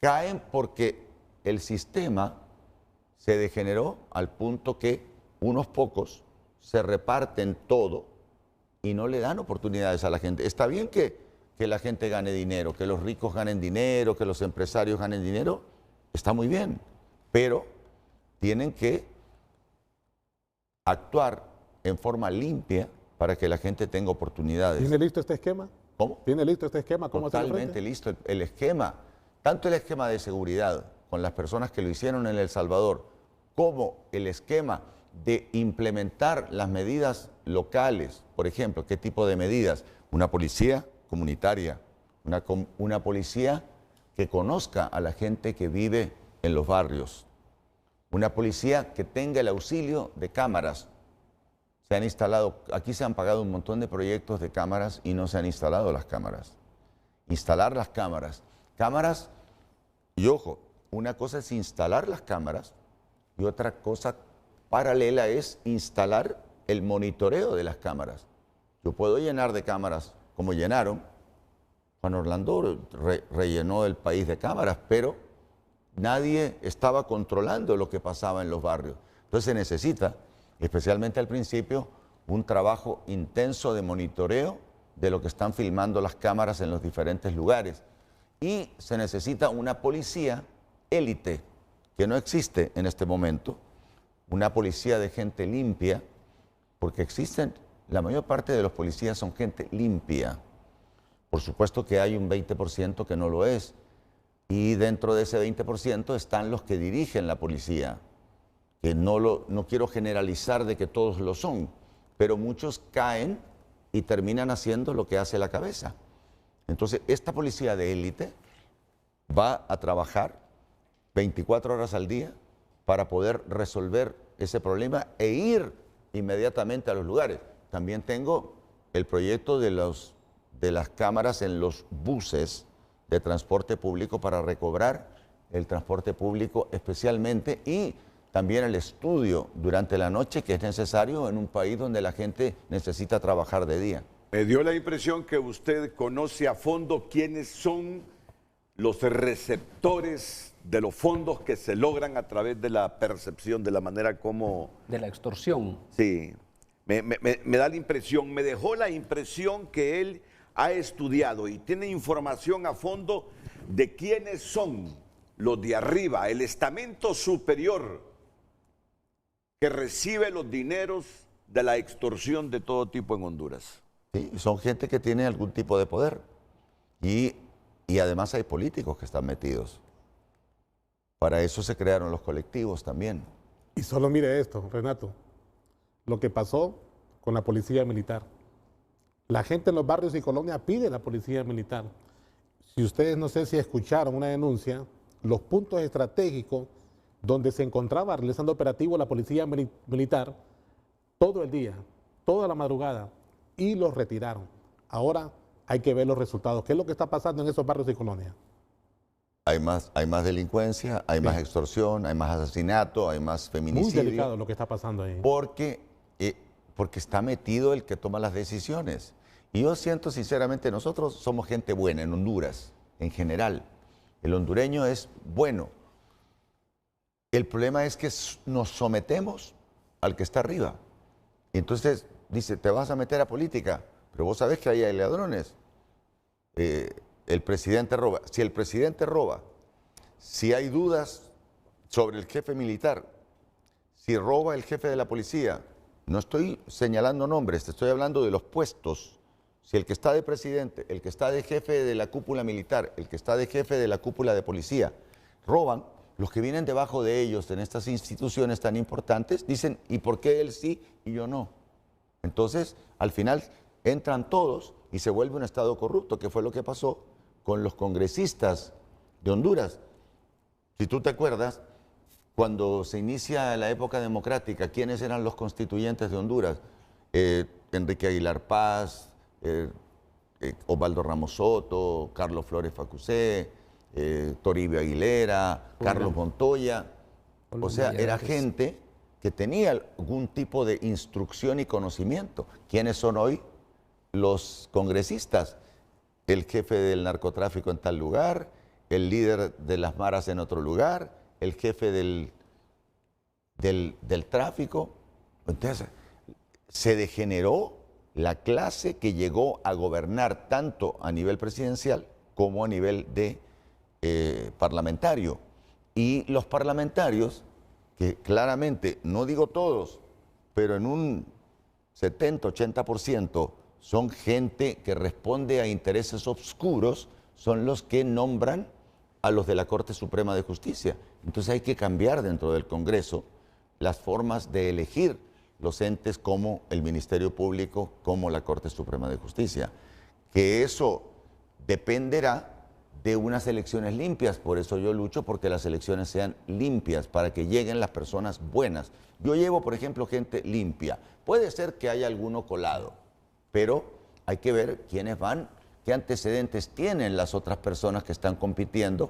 Caen porque el sistema se degeneró al punto que unos pocos se reparten todo y no le dan oportunidades a la gente. Está bien que la gente gane dinero, que los ricos ganen dinero, que los empresarios ganen dinero, está muy bien, pero tienen que actuar en forma limpia para que la gente tenga oportunidades.
¿Tiene listo este esquema?
¿Cómo?
¿Tiene listo este esquema? ¿Cómo hacerlo frente?
Totalmente listo. El esquema, tanto el esquema de seguridad con las personas que lo hicieron en El Salvador, como el esquema de implementar las medidas locales. Por ejemplo, ¿qué tipo de medidas? Una policía comunitaria, una policía que conozca a la gente que vive en los barrios, una policía que tenga el auxilio de cámaras. Se han instalado, aquí se han pagado un montón de proyectos de cámaras y no se han instalado las cámaras. Instalar las cámaras. Cámaras, y ojo, una cosa es instalar las cámaras y otra cosa paralela es instalar el monitoreo de las cámaras. Yo puedo llenar de cámaras como llenaron. Juan Orlando rellenó el país de cámaras, pero nadie estaba controlando lo que pasaba en los barrios. Entonces se necesita, especialmente al principio, un trabajo intenso de monitoreo de lo que están filmando las cámaras en los diferentes lugares. Y se necesita una policía élite, que no existe en este momento una policía de gente limpia, porque existen, la mayor parte de los policías son gente limpia. Por supuesto que hay un 20% que no lo es, y dentro de ese 20% están los que dirigen la policía, que no quiero generalizar de que todos lo son, pero muchos caen y terminan haciendo lo que hace la cabeza. Entonces, esta policía de élite va a trabajar 24 horas al día para poder resolver ese problema e ir inmediatamente a los lugares. También tengo el proyecto de las cámaras en los buses de transporte público para recobrar el transporte público especialmente, y también el estudio durante la noche, que es necesario en un país donde la gente necesita trabajar de día.
Me dio la impresión que usted conoce a fondo quiénes son los receptores de los fondos que se logran a través de la percepción, de la manera como...
De la extorsión.
Sí, me da la impresión, me dejó la impresión que él ha estudiado y tiene información a fondo de quiénes son los de arriba, el estamento superior que recibe los dineros de la extorsión de todo tipo en Honduras.
Sí, son gente que tiene algún tipo de poder, y además hay políticos que están metidos. Para eso se crearon los colectivos también.
Y solo mire esto, Renato, lo que pasó con la policía militar. La gente en los barrios y colonias pide la policía militar. Si ustedes, no sé si escucharon una denuncia, los puntos estratégicos donde se encontraba realizando operativo la policía militar todo el día, toda la madrugada, y los retiraron. Ahora hay que ver los resultados. ¿Qué es lo que está pasando en esos barrios y colonias?
Hay más delincuencia, hay más extorsión, hay más asesinato, hay más feminicidio.
Muy delicado lo que está pasando ahí.
Porque está metido el que toma las decisiones. Y yo siento sinceramente, nosotros somos gente buena en Honduras, en general. El hondureño es bueno. El problema es que nos sometemos al que está arriba. Y entonces dice, te vas a meter a política, pero vos sabés que ahí hay ladrones. El presidente roba. Si el presidente roba, si hay dudas sobre el jefe militar, si roba el jefe de la policía, no estoy señalando nombres, te estoy hablando de los puestos. Si el que está de presidente, el que está de jefe de la cúpula militar, el que está de jefe de la cúpula de policía, roban, los que vienen debajo de ellos en estas instituciones tan importantes dicen, ¿y por qué él sí y yo no? Entonces, al final entran todos y se vuelve un Estado corrupto, que fue lo que pasó con los congresistas de Honduras. Si tú te acuerdas, cuando se inicia la época democrática, ¿quiénes eran los constituyentes de Honduras? Enrique Aguilar Paz, Osvaldo Ramos Soto, Carlos Flores Facusé, Toribio Aguilera, Carlos Montoya. O sea, era gente que tenía algún tipo de instrucción y conocimiento. ¿Quiénes son hoy los congresistas? El jefe del narcotráfico en tal lugar, el líder de las maras en otro lugar, el jefe del tráfico. Entonces, se degeneró la clase que llegó a gobernar tanto a nivel presidencial como a nivel de parlamentario. Y los parlamentarios, que claramente, no digo todos, pero en un 70-80% son gente que responde a intereses oscuros, son los que nombran a los de la Corte Suprema de Justicia. Entonces hay que cambiar dentro del Congreso las formas de elegir los entes como el Ministerio Público, como la Corte Suprema de Justicia. Que eso dependerá de unas elecciones limpias, por eso yo lucho porque las elecciones sean limpias, para que lleguen las personas buenas. Yo llevo, por ejemplo, gente limpia. Puede ser que haya alguno colado, pero hay que ver quiénes van, qué antecedentes tienen las otras personas que están compitiendo,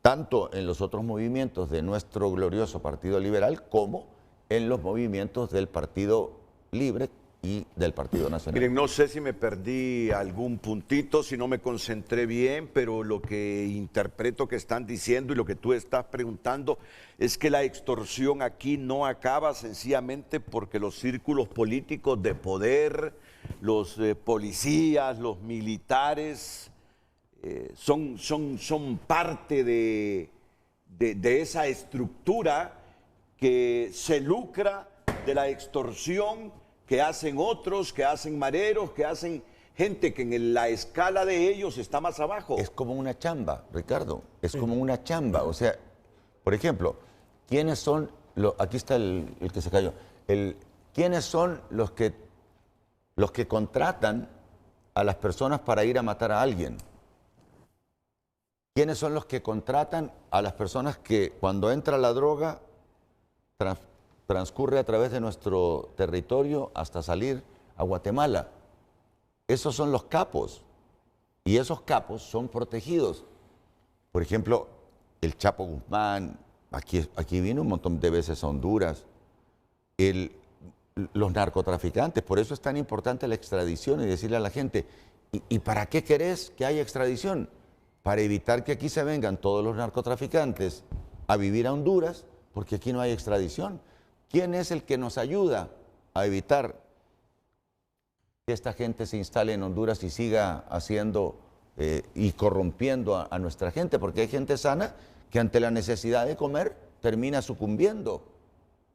tanto en los otros movimientos de nuestro glorioso Partido Liberal como en los movimientos del Partido Libre y del Partido Nacional.
Miren, no sé si me perdí algún puntito, si no me concentré bien, pero lo que interpreto que están diciendo y lo que tú estás preguntando es que la extorsión aquí no acaba sencillamente porque los círculos políticos de poder, los policías, los militares, son parte de esa estructura que se lucra de la extorsión que hacen otros, que hacen mareros, que hacen gente que en la escala de ellos está más abajo.
Es como una chamba, Ricardo, es como una chamba. O sea, por ejemplo, ¿quiénes son los, aquí está el que se cayó, ¿quiénes son los que contratan a las personas para ir a matar a alguien? ¿Quiénes son los que contratan a las personas que cuando entra la droga transcurre a través de nuestro territorio hasta salir a Guatemala? Esos son los capos, y esos capos son protegidos. Por ejemplo, el Chapo Guzmán, aquí vino un montón de veces a Honduras, los narcotraficantes, por eso es tan importante la extradición y decirle a la gente, ¿y para qué querés que haya extradición? Para evitar que aquí se vengan todos los narcotraficantes a vivir a Honduras, porque aquí no hay extradición. ¿Quién es el que nos ayuda a evitar que esta gente se instale en Honduras y siga haciendo y corrompiendo a nuestra gente? Porque hay gente sana que ante la necesidad de comer termina sucumbiendo,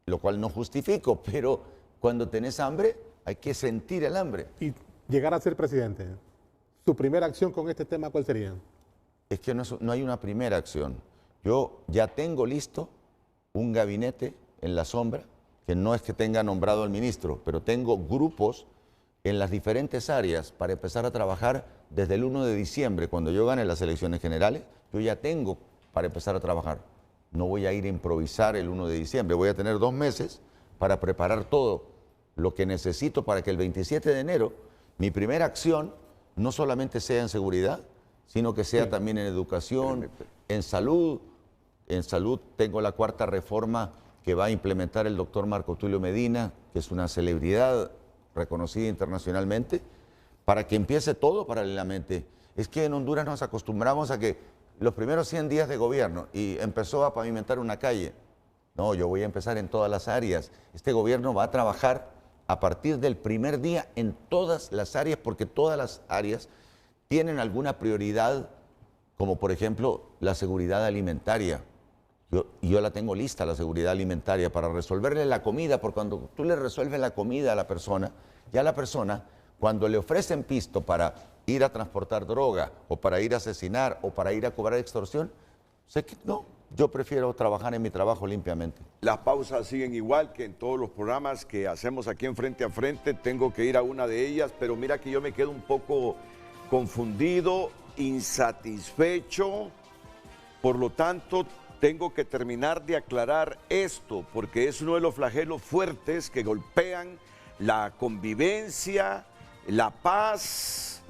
lo cual no justifico, pero cuando tenés hambre hay que sentir el hambre.
Y llegar a ser presidente, ¿su primera acción con este tema cuál sería?
Es que no hay una primera acción. Yo ya tengo listo un gabinete en la sombra, que no es que tenga nombrado al ministro, pero tengo grupos en las diferentes áreas para empezar a trabajar desde el 1 de diciembre, cuando yo gane las elecciones generales, yo ya tengo para empezar a trabajar. No voy a ir a improvisar el 1 de diciembre, voy a tener 2 meses para preparar todo lo que necesito para que el 27 de enero mi primera acción no solamente sea en seguridad, sino que sea también en educación, en salud. En salud tengo la 4ª reforma que va a implementar el doctor Marco Tulio Medina, que es una celebridad reconocida internacionalmente, para que empiece todo paralelamente. Es que en Honduras nos acostumbramos a que los primeros 100 días de gobierno y empezó a pavimentar una calle. No, yo voy a empezar en todas las áreas. Este gobierno va a trabajar a partir del primer día en todas las áreas, porque todas las áreas tienen alguna prioridad, como por ejemplo la seguridad alimentaria. Yo la tengo lista, la seguridad alimentaria, para resolverle la comida, porque cuando tú le resuelves la comida a la persona, ya la persona, cuando le ofrecen pisto para ir a transportar droga, o para ir a asesinar, o para ir a cobrar extorsión, sé que no, yo prefiero trabajar en mi trabajo limpiamente.
Las pausas siguen igual que en todos los programas que hacemos aquí en Frente a Frente. Tengo que ir a una de ellas, pero mira que yo me quedo un poco confundido, insatisfecho. Por lo tanto, tengo que terminar de aclarar esto, porque es uno de los flagelos fuertes que golpean la convivencia, la paz,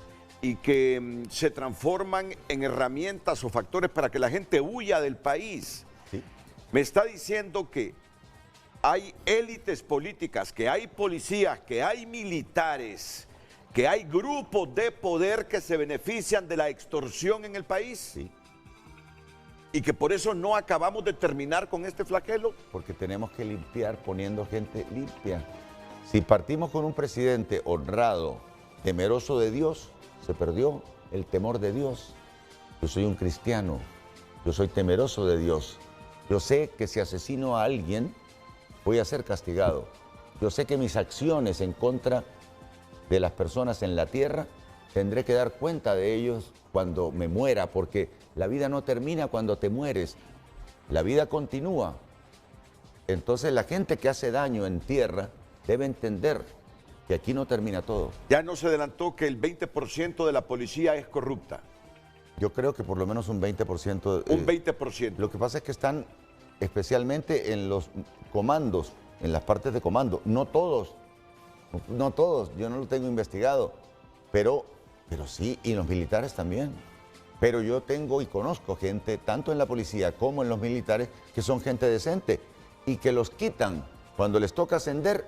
y que se transforman en herramientas o factores para que la gente huya del país.
Sí.
Me está diciendo que hay élites políticas, que hay policías, que hay militares, que hay grupos de poder que se benefician de la extorsión en el país.
Sí.
Y que por eso no acabamos de terminar con este flagelo.
Porque tenemos que limpiar poniendo gente limpia. Si partimos con un presidente honrado, temeroso de Dios, se perdió el temor de Dios. Yo soy un cristiano, yo soy temeroso de Dios. Yo sé que si asesino a alguien, voy a ser castigado. Yo sé que mis acciones en contra de las personas en la tierra, tendré que dar cuenta de ellos cuando me muera, porque la vida no termina cuando te mueres, la vida continúa. Entonces la gente que hace daño en tierra debe entender que aquí no termina todo.
Ya no se adelantó que el 20% de la policía es corrupta.
Yo creo que por lo menos un 20%.
Un 20%.
Lo que pasa es que están especialmente en los comandos, en las partes de comando. No todos, yo no lo tengo investigado, pero sí, y los militares también. Pero yo tengo y conozco gente, tanto en la policía como en los militares, que son gente decente y que los quitan. Cuando les toca ascender,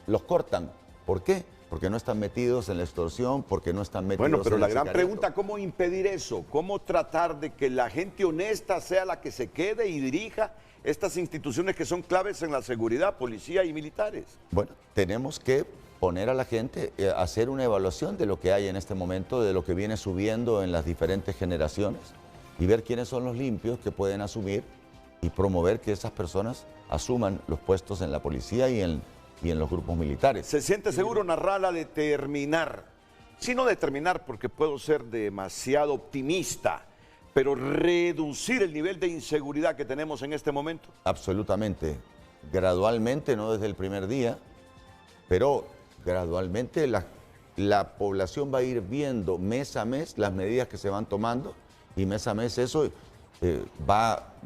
los cortan. ¿Por qué? Porque no están metidos en la extorsión, porque no están metidos en
Bueno, pero
el
la gran
sicariato.
pregunta, ¿cómo impedir eso? ¿Cómo tratar de que la gente honesta sea la que se quede y dirija estas instituciones que son claves en la seguridad, policía y militares?
Bueno, tenemos que poner a la gente, hacer una evaluación de lo que hay en este momento, de lo que viene subiendo en las diferentes generaciones y ver quiénes son los limpios que pueden asumir y promover que esas personas asuman los puestos en la policía y en los grupos militares.
¿Se siente seguro, Narrala, de terminar? Sí, no de terminar porque puedo ser demasiado optimista, pero reducir el nivel de inseguridad que tenemos en este momento.
Absolutamente. Gradualmente, no desde el primer día, pero gradualmente la población va a ir viendo mes a mes las medidas que se van tomando y mes a mes eso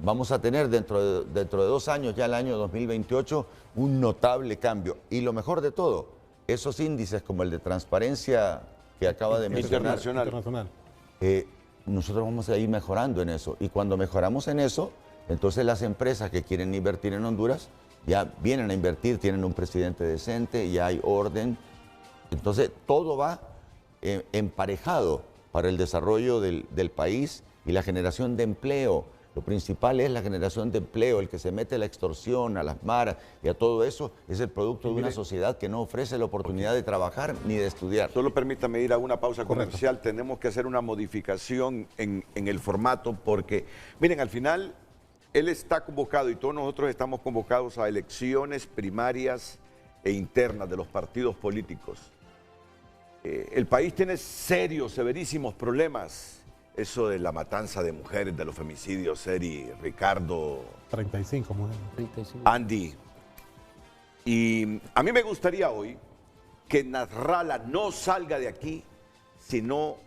vamos a tener dentro de 2 años, ya el año 2028, un notable cambio. Y lo mejor de todo, esos índices como el de transparencia que acaba de mencionar,
Internacional.
nosotros vamos a ir mejorando en eso. Y cuando mejoramos en eso, entonces las empresas que quieren invertir en Honduras ya vienen a invertir, tienen un presidente decente, ya hay orden. Entonces todo va emparejado para el desarrollo del país y la generación de empleo. Lo principal es la generación de empleo, el que se mete a la extorsión, a las maras y a todo eso es el producto de una sociedad que no ofrece la oportunidad de trabajar ni de estudiar.
Solo permítame ir a una pausa comercial. Tenemos que hacer una modificación en el formato porque, miren, al final él está convocado y todos nosotros estamos convocados a elecciones primarias e internas de los partidos políticos. El país tiene serios, severísimos problemas. Eso de la matanza de mujeres, de los femicidios, Eri, Ricardo,
35 mujeres.
35.
Andy. Y a mí me gustaría hoy que Narrala no salga de aquí si no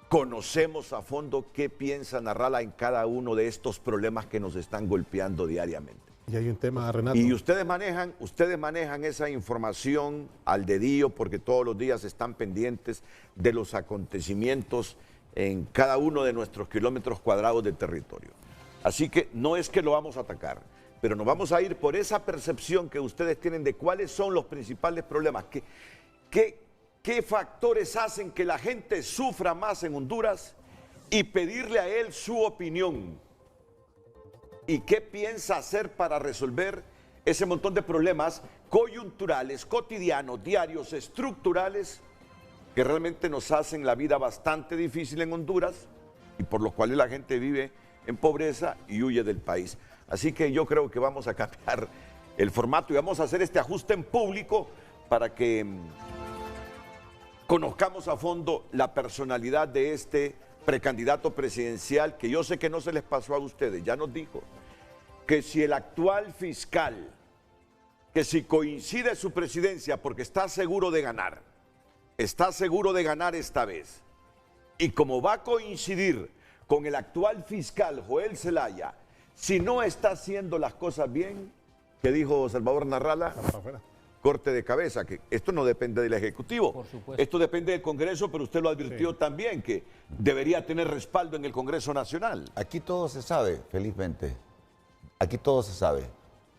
conocemos a fondo qué piensa Narrala en cada uno de estos problemas que nos están golpeando diariamente.
Y hay un tema, Renato.
Y ustedes manejan esa información al dedillo porque todos los días están pendientes de los acontecimientos en cada uno de nuestros kilómetros cuadrados de territorio. Así que no es que lo vamos a atacar, pero nos vamos a ir por esa percepción que ustedes tienen de cuáles son los principales problemas. ¿Qué factores hacen que la gente sufra más en Honduras? Y pedirle a él su opinión. ¿Y qué piensa hacer para resolver ese montón de problemas coyunturales, cotidianos, diarios, estructurales, que realmente nos hacen la vida bastante difícil en Honduras y por los cuales la gente vive en pobreza y huye del país? Así que yo creo que vamos a cambiar el formato y vamos a hacer este ajuste en público para que conozcamos a fondo la personalidad de este precandidato presidencial, que yo sé que no se les pasó a ustedes, ya nos dijo que si el actual fiscal, que si coincide su presidencia porque está seguro de ganar esta vez, y como va a coincidir con el actual fiscal Joel Zelaya, si no está haciendo las cosas bien, que dijo Salvador Narrala, corte de cabeza, que esto no depende del Ejecutivo,
Por supuesto.
esto depende del Congreso, pero usted lo advirtió también, que debería tener respaldo en el Congreso Nacional.
Aquí todo se sabe, felizmente. Aquí todo se sabe.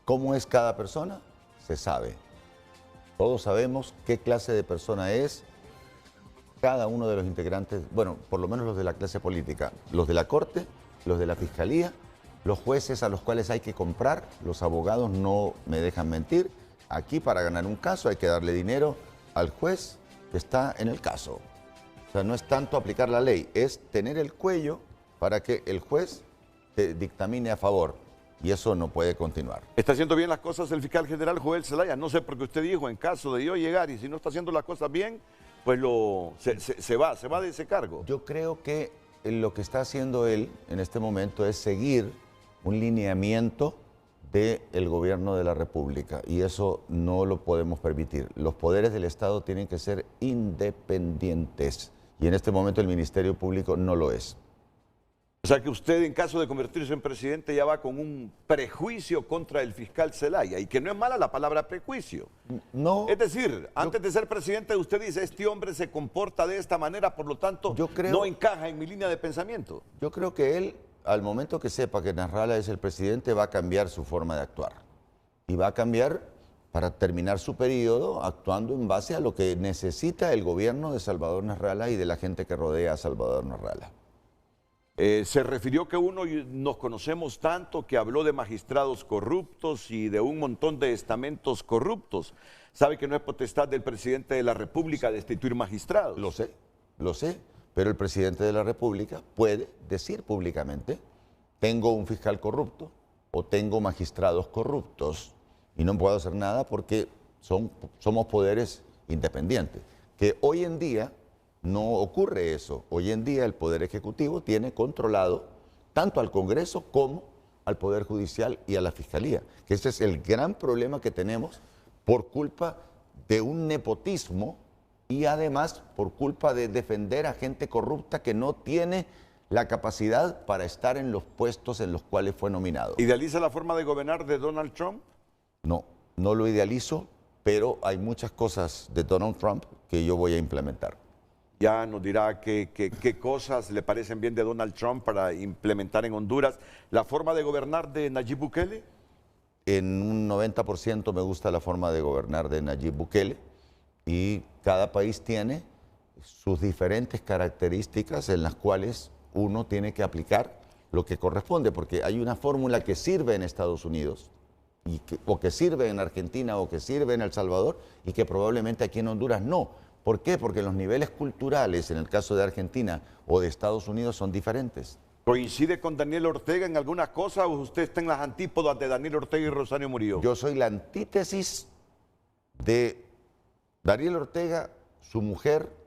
¿Cómo es cada persona? Se sabe. Todos sabemos qué clase de persona es cada uno de los integrantes, bueno, por lo menos los de la clase política, los de la Corte, los de la Fiscalía, los jueces a los cuales hay que comprar, los abogados no me dejan mentir. Aquí para ganar un caso hay que darle dinero al juez que está en el caso. O sea, no es tanto aplicar la ley, es tener el cuello para que el juez te dictamine a favor. Y eso no puede continuar.
¿Está haciendo bien las cosas el fiscal general Joel Zelaya? No sé, porque usted dijo, en caso de yo llegar y si no está haciendo las cosas bien, pues se va de ese cargo.
Yo creo que lo que está haciendo él en este momento es seguir un lineamiento del gobierno de la República y eso no lo podemos permitir. Los poderes del Estado tienen que ser independientes y en este momento el Ministerio Público no lo es.
O sea que usted, en caso de convertirse en presidente, ya va con un prejuicio contra el fiscal Zelaya, y que no es mala la palabra prejuicio.
No.
Es decir, antes de ser presidente, usted dice, este hombre se comporta de esta manera, por lo tanto, no encaja en mi línea de pensamiento.
Yo creo que él, al momento que sepa que Narrala es el presidente, va a cambiar su forma de actuar. Y va a cambiar para terminar su periodo actuando en base a lo que necesita el gobierno de Salvador Narrala y de la gente que rodea a Salvador Narrala.
Se refirió que nos conocemos tanto, que habló de magistrados corruptos y de un montón de estamentos corruptos. Sabe que no es potestad del presidente de la República destituir magistrados.
Lo sé, pero el presidente de la República puede decir públicamente tengo un fiscal corrupto o tengo magistrados corruptos y no puedo hacer nada porque somos poderes independientes. Que hoy en día no ocurre eso. Hoy en día el Poder Ejecutivo tiene controlado tanto al Congreso como al Poder Judicial y a la Fiscalía. Que ese es el gran problema que tenemos por culpa de un nepotismo y además por culpa de defender a gente corrupta que no tiene la capacidad para estar en los puestos en los cuales fue nominado.
¿Idealiza la forma de gobernar de Donald Trump?
No, no lo idealizo, pero hay muchas cosas de Donald Trump que yo voy a implementar.
Ya nos dirá qué cosas le parecen bien de Donald Trump para implementar en Honduras. ¿La forma de gobernar de Nayib Bukele?
En un 90% me gusta la forma de gobernar de Nayib Bukele y cada país tiene sus diferentes características en las cuales uno tiene que aplicar lo que corresponde, porque hay una fórmula que sirve en Estados Unidos o que sirve en Argentina o que sirve en El Salvador y que probablemente aquí en Honduras no. ¿Por qué? Porque los niveles culturales, en el caso de Argentina o de Estados Unidos, son diferentes.
¿Coincide con Daniel Ortega en algunas cosas o usted está en las antípodas de Daniel Ortega y Rosario Murillo?
Yo soy la antítesis de Daniel Ortega, su mujer,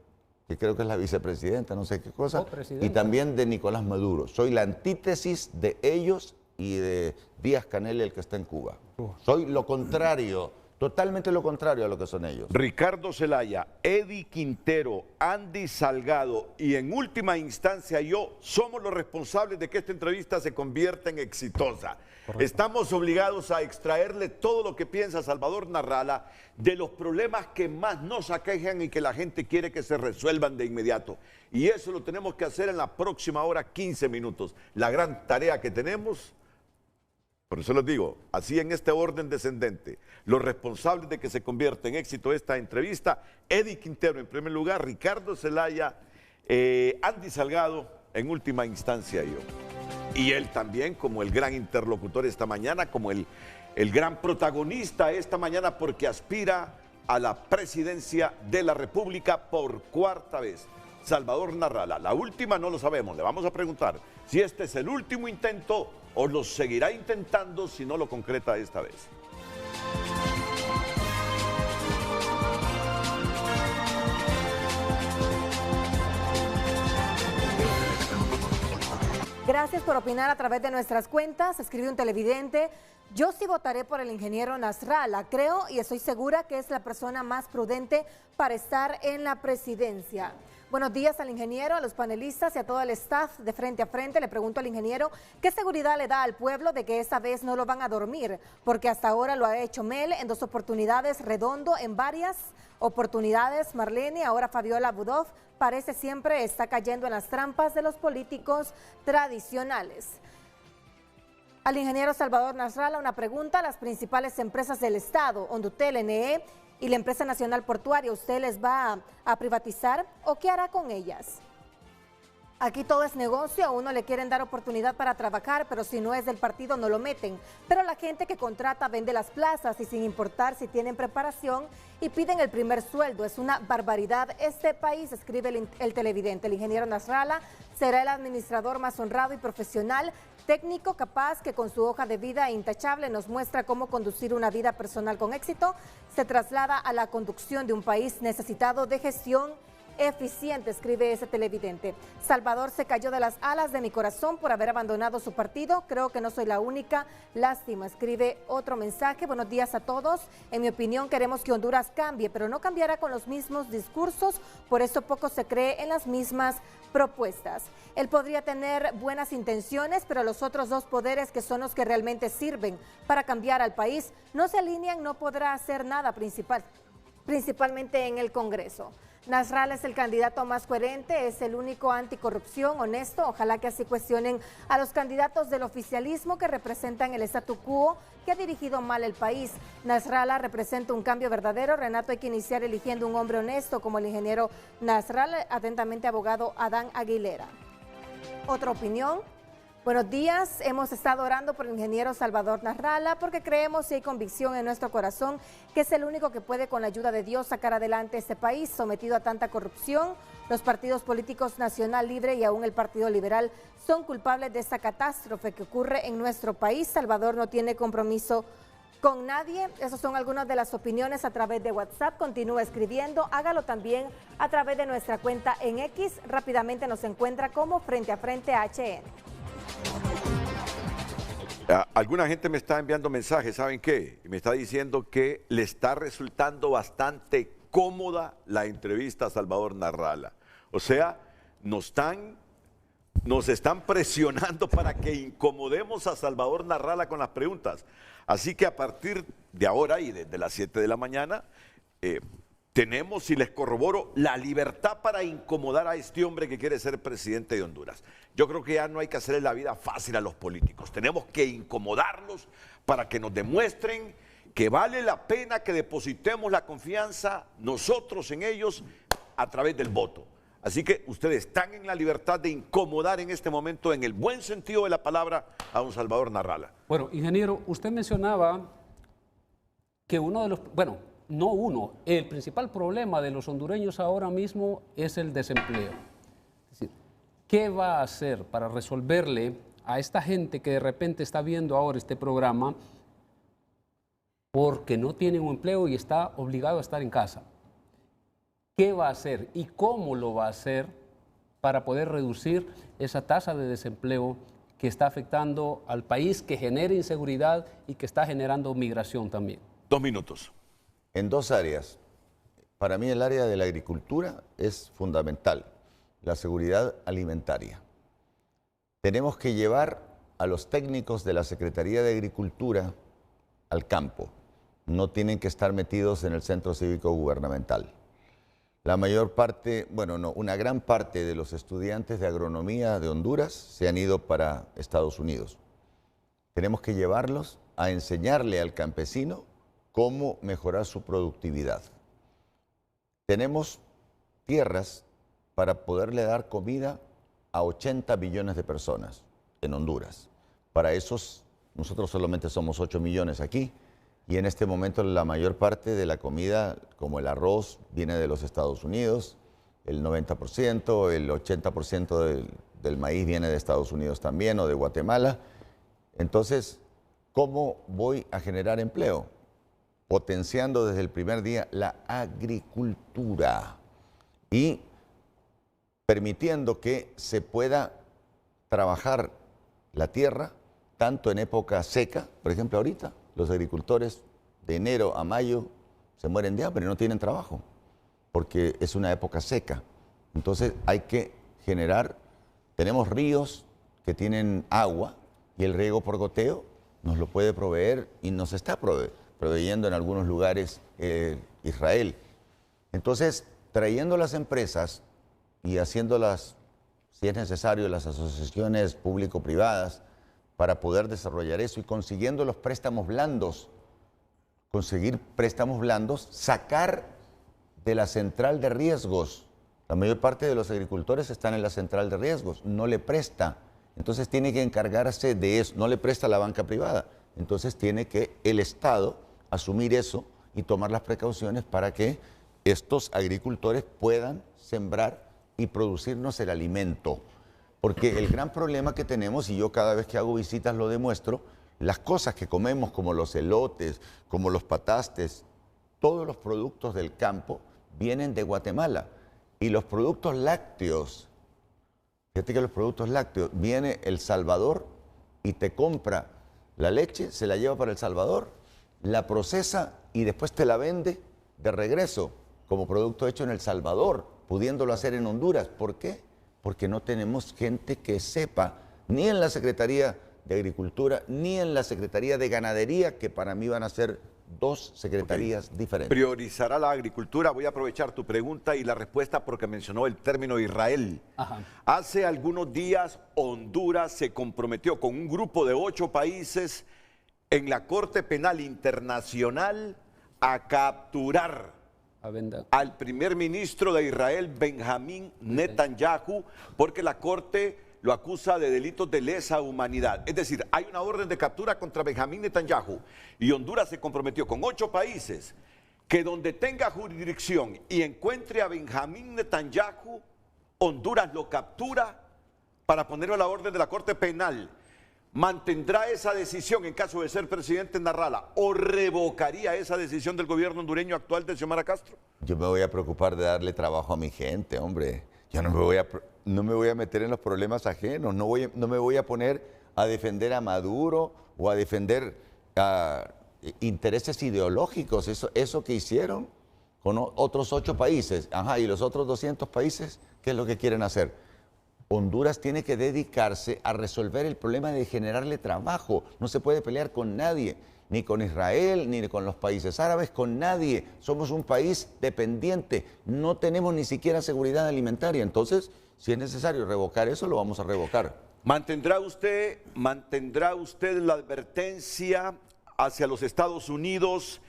que creo que es la vicepresidenta, no sé qué cosa, y también de Nicolás Maduro. Soy la antítesis de ellos y de Díaz Canel, el que está en Cuba. Soy lo contrario. Totalmente lo contrario a lo que son ellos.
Ricardo Zelaya, Eddie Quintero, Andy Salgado y en última instancia yo somos los responsables de que esta entrevista se convierta en exitosa. Correcto. Estamos obligados a extraerle todo lo que piensa Salvador Narrala de los problemas que más nos aquejan y que la gente quiere que se resuelvan de inmediato. Y eso lo tenemos que hacer en la próxima hora, 15 minutos. La gran tarea que tenemos... Por eso les digo, así en este orden descendente, los responsables de que se convierta en éxito esta entrevista, Eddie Quintero en primer lugar, Ricardo Zelaya, Andy Salgado, en última instancia yo. Y él también como el gran interlocutor esta mañana, como el gran protagonista esta mañana porque aspira a la presidencia de la República por cuarta vez. Salvador Narrala, la última no lo sabemos, le vamos a preguntar si este es el último intento o lo seguirá intentando si no lo concreta esta vez.
Gracias por opinar a través de nuestras cuentas. Escribe un televidente: yo sí votaré por el ingeniero Nasrallah. Creo y estoy segura que es la persona más prudente para estar en la presidencia. Buenos días al ingeniero, a los panelistas y a todo el staff de Frente a Frente. Le pregunto al ingeniero, ¿qué seguridad le da al pueblo de que esta vez no lo van a dormir? Porque hasta ahora lo ha hecho Mel en 2 oportunidades, Redondo en varias oportunidades, Marlene, ahora Fabiola Budov. Parece siempre está cayendo en las trampas de los políticos tradicionales. Al ingeniero Salvador Nasrallah una pregunta: las principales empresas del Estado, Hondutel, NE y la empresa nacional portuaria, ¿usted les va a privatizar o qué hará con ellas? Aquí todo es negocio, a uno le quieren dar oportunidad para trabajar, pero si no es del partido no lo meten. Pero la gente que contrata vende las plazas y sin importar si tienen preparación y piden el primer sueldo. Es una barbaridad este país, escribe el televidente. El ingeniero Nasrallah será el administrador más honrado y profesional, técnico capaz que con su hoja de vida intachable nos muestra cómo conducir una vida personal con éxito. Se traslada a la conducción de un país necesitado de gestión eficiente, escribe ese televidente. Salvador se cayó de las alas de mi corazón por haber abandonado su partido. Creo que no soy la única. Lástima, escribe otro mensaje. Buenos días a todos. En mi opinión queremos que Honduras cambie, pero no cambiará con los mismos discursos. Por eso poco se cree en las mismas propuestas. Él podría tener buenas intenciones, pero los otros 2 poderes que son los que realmente sirven para cambiar al país no se alinean, no podrá hacer nada principalmente en el Congreso. Nasrallah es el candidato más coherente, es el único anticorrupción, honesto. Ojalá que así cuestionen a los candidatos del oficialismo que representan el statu quo que ha dirigido mal el país. Nasrallah representa un cambio verdadero. Renato, hay que iniciar eligiendo un hombre honesto como el ingeniero Nasrallah. Atentamente, abogado Adán Aguilera. Otra opinión. Buenos días, hemos estado orando por el ingeniero Salvador Narrala porque creemos y hay convicción en nuestro corazón que es el único que puede con la ayuda de Dios sacar adelante este país sometido a tanta corrupción. Los partidos políticos Nacional Libre y aún el Partido Liberal son culpables de esta catástrofe que ocurre en nuestro país. Salvador no tiene compromiso con nadie. Esas son algunas de las opiniones a través de WhatsApp. Continúa escribiendo, hágalo también a través de nuestra cuenta en X. Rápidamente nos encuentra como Frente a Frente HN.
Alguna gente me está enviando mensajes, ¿saben qué? Me está diciendo que le está resultando bastante cómoda la entrevista a Salvador Narrala. O sea, nos están presionando para que incomodemos a Salvador Narrala con las preguntas. Así que a partir de ahora y desde las 7 de la mañana, tenemos, y les corroboro, la libertad para incomodar a este hombre que quiere ser presidente de Honduras. Yo creo que ya no hay que hacerle la vida fácil a los políticos. Tenemos que incomodarlos para que nos demuestren que vale la pena que depositemos la confianza nosotros en ellos a través del voto. Así que ustedes están en la libertad de incomodar en este momento, en el buen sentido de la palabra, a don Salvador Narrala.
Bueno, ingeniero, usted mencionaba que el principal problema de los hondureños ahora mismo es el desempleo. Es decir, ¿qué va a hacer para resolverle a esta gente que de repente está viendo ahora este programa porque no tiene un empleo y está obligado a estar en casa? ¿Qué va a hacer y cómo lo va a hacer para poder reducir esa tasa de desempleo que está afectando al país, que genera inseguridad y que está generando migración también?
2 minutos.
En 2 áreas. Para mí el área de la agricultura es fundamental, la seguridad alimentaria. Tenemos que llevar a los técnicos de la Secretaría de Agricultura al campo. No tienen que estar metidos en el centro cívico gubernamental. La mayor parte, una gran parte de los estudiantes de agronomía de Honduras se han ido para Estados Unidos. Tenemos que llevarlos a enseñarle al campesino cómo mejorar su productividad. Tenemos tierras para poderle dar comida a 80 millones de personas en Honduras. Para esos, nosotros solamente somos 8 millones aquí, y en este momento la mayor parte de la comida, como el arroz, viene de los Estados Unidos, el 90%, el 80% del maíz viene de Estados Unidos también, o de Guatemala. Entonces, ¿cómo voy a generar empleo? Potenciando desde el primer día la agricultura y permitiendo que se pueda trabajar la tierra tanto en época seca, por ejemplo ahorita, los agricultores de enero a mayo se mueren de hambre, no tienen trabajo, porque es una época seca. Entonces hay que generar, tenemos ríos que tienen agua y el riego por goteo nos lo puede proveer y nos está proveyendo en algunos lugares Israel. Entonces, trayendo las empresas y haciéndolas, si es necesario, las asociaciones público-privadas, para poder desarrollar eso y consiguiendo los préstamos blandos, sacar de la central de riesgos. La mayor parte de los agricultores están en la central de riesgos, no le presta, entonces tiene que encargarse de eso, no le presta a la banca privada, entonces tiene que el Estado asumir eso y tomar las precauciones para que estos agricultores puedan sembrar y producirnos el alimento. Porque el gran problema que tenemos, y yo cada vez que hago visitas lo demuestro, las cosas que comemos como los elotes, como los patastes, todos los productos del campo vienen de Guatemala. Y los productos lácteos, fíjate que los productos lácteos, viene El Salvador y te compra la leche, se la lleva para El Salvador, la procesa y después te la vende de regreso como producto hecho en El Salvador, pudiéndolo hacer en Honduras. ¿Por qué? Porque no tenemos gente que sepa, ni en la Secretaría de Agricultura, ni en la Secretaría de Ganadería, que para mí van a ser 2 secretarías diferentes.
¿Priorizará la agricultura? Voy a aprovechar tu pregunta y la respuesta porque mencionó el término Israel.
Ajá.
Hace algunos días Honduras se comprometió con un grupo de 8 países en la Corte Penal Internacional a capturar al primer ministro de Israel, Benjamín Netanyahu, porque la Corte lo acusa de delitos de lesa humanidad. Es decir, hay una orden de captura contra Benjamín Netanyahu y Honduras se comprometió con 8 países que donde tenga jurisdicción y encuentre a Benjamín Netanyahu, Honduras lo captura para ponerlo a la orden de la Corte Penal. ¿Mantendrá esa decisión en caso de ser presidente Nasrallah o revocaría esa decisión del gobierno hondureño actual de Xiomara Castro?
Yo me voy a preocupar de darle trabajo a mi gente, hombre. Yo no me voy a meter en los problemas ajenos, no me voy a poner a defender a Maduro o a defender intereses ideológicos. Eso que hicieron con otros 8 países, y los otros 200 países, ¿qué es lo que quieren hacer? Honduras tiene que dedicarse a resolver el problema de generarle trabajo. No se puede pelear con nadie, ni con Israel, ni con los países árabes, con nadie. Somos un país dependiente, no tenemos ni siquiera seguridad alimentaria. Entonces, si es necesario revocar eso, lo vamos a revocar.
¿Mantendrá usted la advertencia hacia los Estados Unidos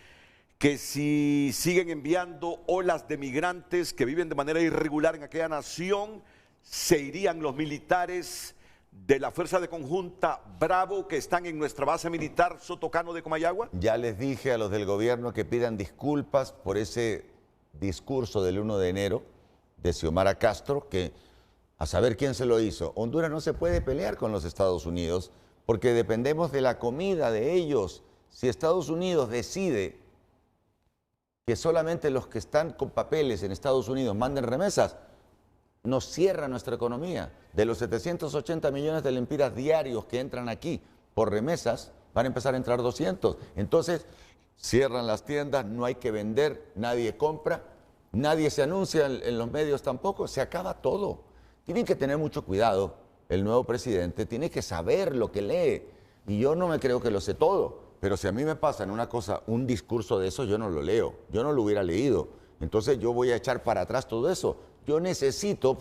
que si siguen enviando olas de migrantes que viven de manera irregular en aquella nación, se irían los militares de la Fuerza de Conjunta Bravo que están en nuestra base militar Sotocano de Comayagua?
Ya les dije a los del gobierno que pidan disculpas por ese discurso del 1 de enero de Xiomara Castro, que a saber quién se lo hizo. Honduras no se puede pelear con los Estados Unidos porque dependemos de la comida de ellos. Si Estados Unidos decide que solamente los que están con papeles en Estados Unidos manden remesas, nos cierra nuestra economía. De los 780 millones de lempiras diarios que entran aquí por remesas, van a empezar a entrar 200. Entonces, cierran las tiendas, no hay que vender, nadie compra, nadie se anuncia en los medios tampoco, se acaba todo. Tienen que tener mucho cuidado. El nuevo presidente tiene que saber lo que lee. Y yo no me creo que lo sé todo, pero si a mí me pasa en una cosa, un discurso de eso, yo no lo leo, yo no lo hubiera leído. Entonces yo voy a echar para atrás todo eso. Yo necesito,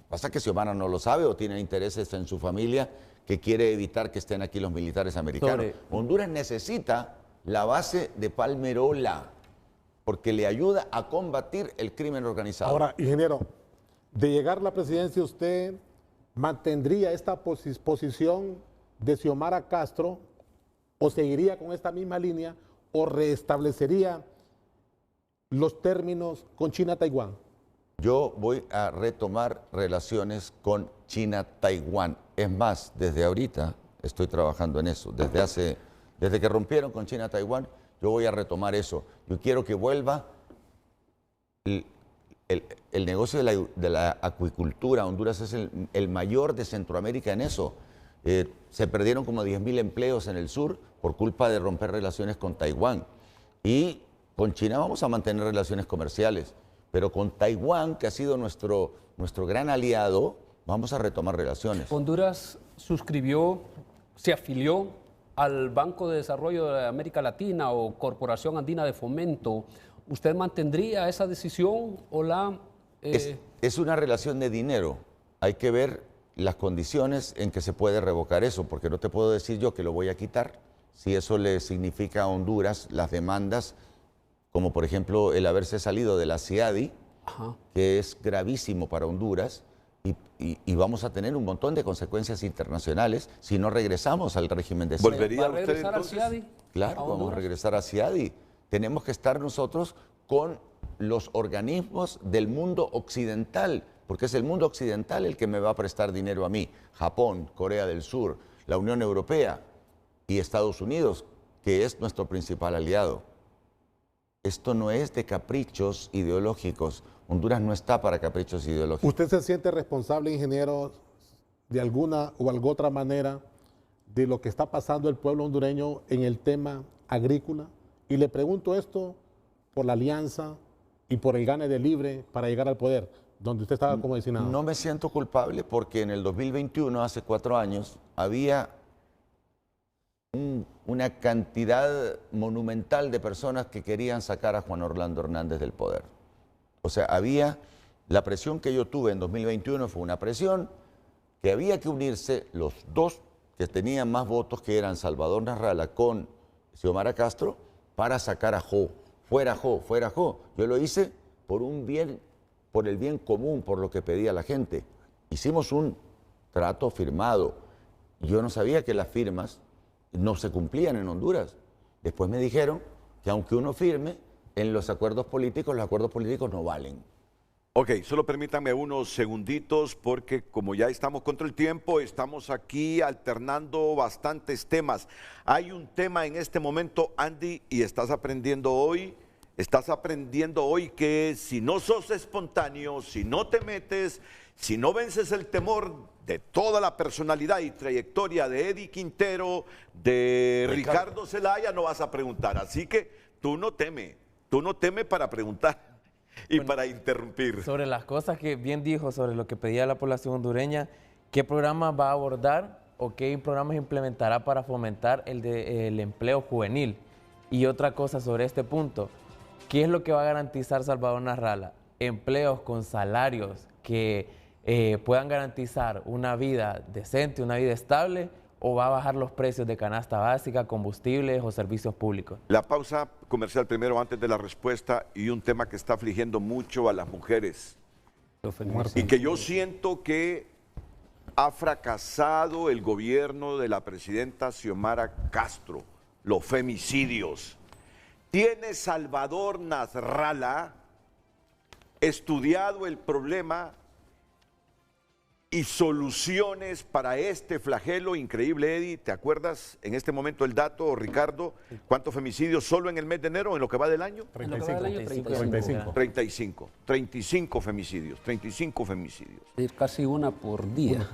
pasa que Xiomara no lo sabe o tiene intereses en su familia que quiere evitar que estén aquí los militares americanos. Honduras necesita la base de Palmerola porque le ayuda a combatir el crimen organizado.
Ahora, ingeniero, de llegar a la presidencia, ¿usted mantendría esta posición de Xiomara Castro o seguiría con esta misma línea o restablecería los términos con China-Taiwán?
Yo voy a retomar relaciones con China-Taiwán. Es más, desde ahorita estoy trabajando en eso. Desde que rompieron con China-Taiwán, yo voy a retomar eso. Yo quiero que vuelva el negocio de la acuicultura. Honduras es el mayor de Centroamérica en eso. Se perdieron como 10.000 empleos en el sur por culpa de romper relaciones con Taiwán. Y con China vamos a mantener relaciones comerciales. Pero con Taiwán, que ha sido nuestro gran aliado, vamos a retomar relaciones.
Honduras se afilió al Banco de Desarrollo de América Latina o Corporación Andina de Fomento. ¿Usted mantendría esa decisión o la...?
Es una relación de dinero. Hay que ver las condiciones en que se puede revocar eso, porque no te puedo decir yo que lo voy a quitar si eso le significa a Honduras las demandas, como por ejemplo el haberse salido de la CIADI, que es gravísimo para Honduras, y vamos a tener un montón de consecuencias internacionales si no regresamos al régimen de CIADI.
¿Volvería
usted
usted
entonces?
entonces?
¿A CIADI?
Claro, vamos a regresar a CIADI. Tenemos que estar nosotros con los organismos del mundo occidental, porque es el mundo occidental el que me va a prestar dinero a mí. Japón, Corea del Sur, la Unión Europea y Estados Unidos, que es nuestro principal aliado. Esto no es de caprichos ideológicos. Honduras no está para caprichos ideológicos.
¿Usted se siente responsable, ingeniero, de alguna o alguna otra manera de lo que está pasando el pueblo hondureño en el tema agrícola? Y le pregunto esto por la alianza y por el gane de libre para llegar al poder, donde usted estaba como designado.
No me siento culpable porque en el 2021, hace 4 años, había una cantidad monumental de personas que querían sacar a Juan Orlando Hernández del poder. O sea, la presión que yo tuve en 2021 fue una presión que había que unirse los dos que tenían más votos, que eran Salvador Nasrallah con Xiomara Castro, para sacar a Jo. Fuera Jo, fuera Jo. Yo lo hice por el bien común, por lo que pedía la gente. Hicimos un contrato firmado. Yo no sabía que las firmas no se cumplían en Honduras. Después me dijeron que aunque uno firme, en los acuerdos políticos no valen.
Ok, solo permítanme unos segunditos porque como ya estamos contra el tiempo, estamos aquí alternando bastantes temas. Hay un tema en este momento, Andy, y estás aprendiendo hoy que si no sos espontáneo, si no te metes, si no vences el temor de toda la personalidad y trayectoria de Eddie Quintero, de Ricardo Zelaya, no vas a preguntar. Así que tú no temes para preguntar. Y para interrumpir.
Sobre las cosas que bien dijo, sobre lo que pedía la población hondureña, ¿qué programa va a abordar o qué programas implementará para fomentar el empleo juvenil? Y otra cosa sobre este punto, ¿qué es lo que va a garantizar Salvador Narrala? Empleos con salarios que puedan garantizar una vida decente, una vida estable, o va a bajar los precios de canasta básica, combustibles o servicios públicos.
La pausa comercial primero antes de la respuesta y un tema que está afligiendo mucho a las mujeres y que yo siento que ha fracasado el gobierno de la presidenta Xiomara Castro, los femicidios. ¿Tiene Salvador Nasralla estudiado el problema y soluciones para este flagelo increíble, Eddie? ¿Te acuerdas en este momento el dato, Ricardo? ¿Cuántos femicidios solo en el mes de enero, en lo que va del año? 35 femicidios, 35 femicidios.
Es casi una por día.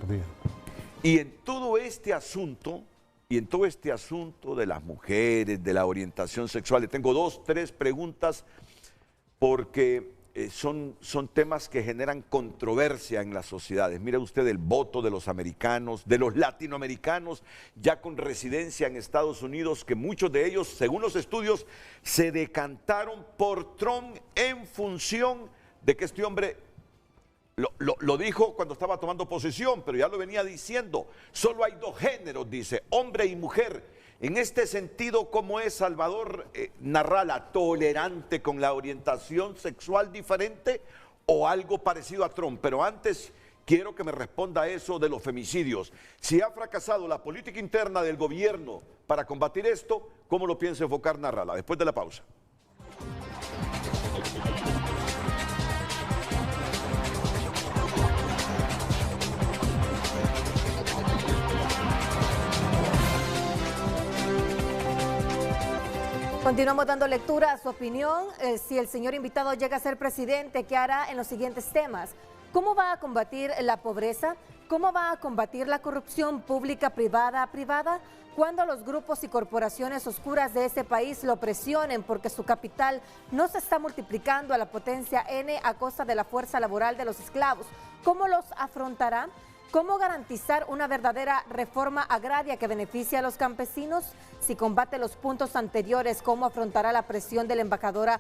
Y en todo este asunto, de las mujeres, de la orientación sexual, le tengo 3 preguntas porque son temas que generan controversia en las sociedades. Mira usted el voto de los americanos, de los latinoamericanos ya con residencia en Estados Unidos, que muchos de ellos, según los estudios, se decantaron por Trump en función de que este hombre lo dijo cuando estaba tomando posesión, pero ya lo venía diciendo. Solo hay 2 géneros, dice, hombre y mujer. En este sentido, ¿cómo es Salvador Narralla? ¿Tolerante con la orientación sexual diferente o algo parecido a Trump? Pero antes quiero que me responda eso de los femicidios. Si ha fracasado la política interna del gobierno para combatir esto, ¿cómo lo piensa enfocar Narralla? Después de la pausa.
Continuamos dando lectura a su opinión. Si el señor invitado llega a ser presidente, ¿qué hará en los siguientes temas? ¿Cómo va a combatir la pobreza? ¿Cómo va a combatir la corrupción pública-privada? Cuando los grupos y corporaciones oscuras de ese país lo presionen porque su capital no se está multiplicando a la potencia N a costa de la fuerza laboral de los esclavos, ¿cómo los afrontará? ¿Cómo garantizar una verdadera reforma agraria que beneficie a los campesinos? Si combate los puntos anteriores, ¿cómo afrontará la presión de la embajada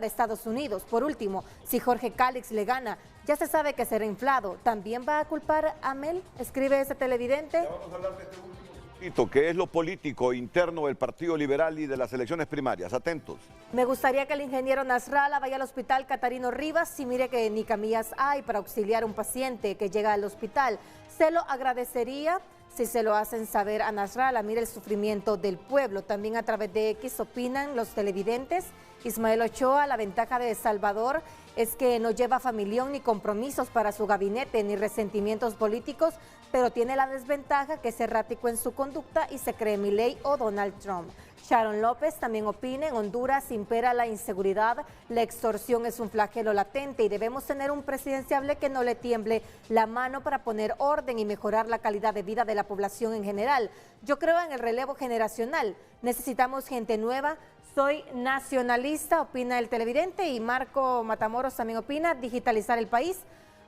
de Estados Unidos? Por último, si Jorge Cálix le gana, ya se sabe que será inflado. ¿También va a culpar a Mel? Escribe ese televidente.
Ya vamos a hablar de este último puntito, que es lo político interno del Partido Liberal y de las elecciones primarias. Atentos.
Me gustaría que el ingeniero Nasralla vaya al hospital Catarino Rivas y mire que ni camillas hay para auxiliar a un paciente que llega al hospital. Se lo agradecería si se lo hacen saber a Nasralla. Mire el sufrimiento del pueblo. También a través de X opinan los televidentes. Ismael Ochoa, la ventaja de Salvador es que no lleva familión ni compromisos para su gabinete ni resentimientos políticos, pero tiene la desventaja que es errático en su conducta y se cree Milei o Donald Trump. Sharon López también opina, en Honduras impera la inseguridad, la extorsión es un flagelo latente y debemos tener un presidenciable que no le tiemble la mano para poner orden y mejorar la calidad de vida de la población en general. Yo creo en el relevo generacional, necesitamos gente nueva. Soy nacionalista, opina el televidente, y Marco Matamoros también opina, digitalizar el país,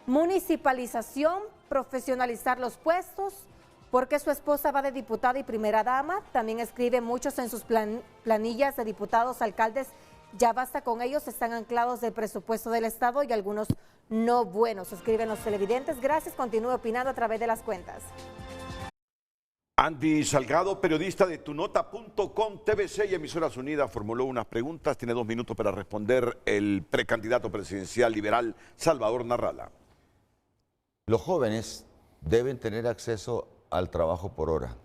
municipalización, profesionalizar los puestos, porque su esposa va de diputada y primera dama. También escribe muchos en sus planillas de diputados, alcaldes, ya basta con ellos, están anclados del presupuesto del Estado y algunos no buenos, escriben los televidentes. Gracias, continúe opinando a través de las cuentas.
Andy Salgado, periodista de tunota.com, TVC y Emisoras Unidas, formuló unas preguntas. Tiene 2 minutos para responder el precandidato presidencial liberal Salvador Narralla.
Los jóvenes deben tener acceso al trabajo por hora.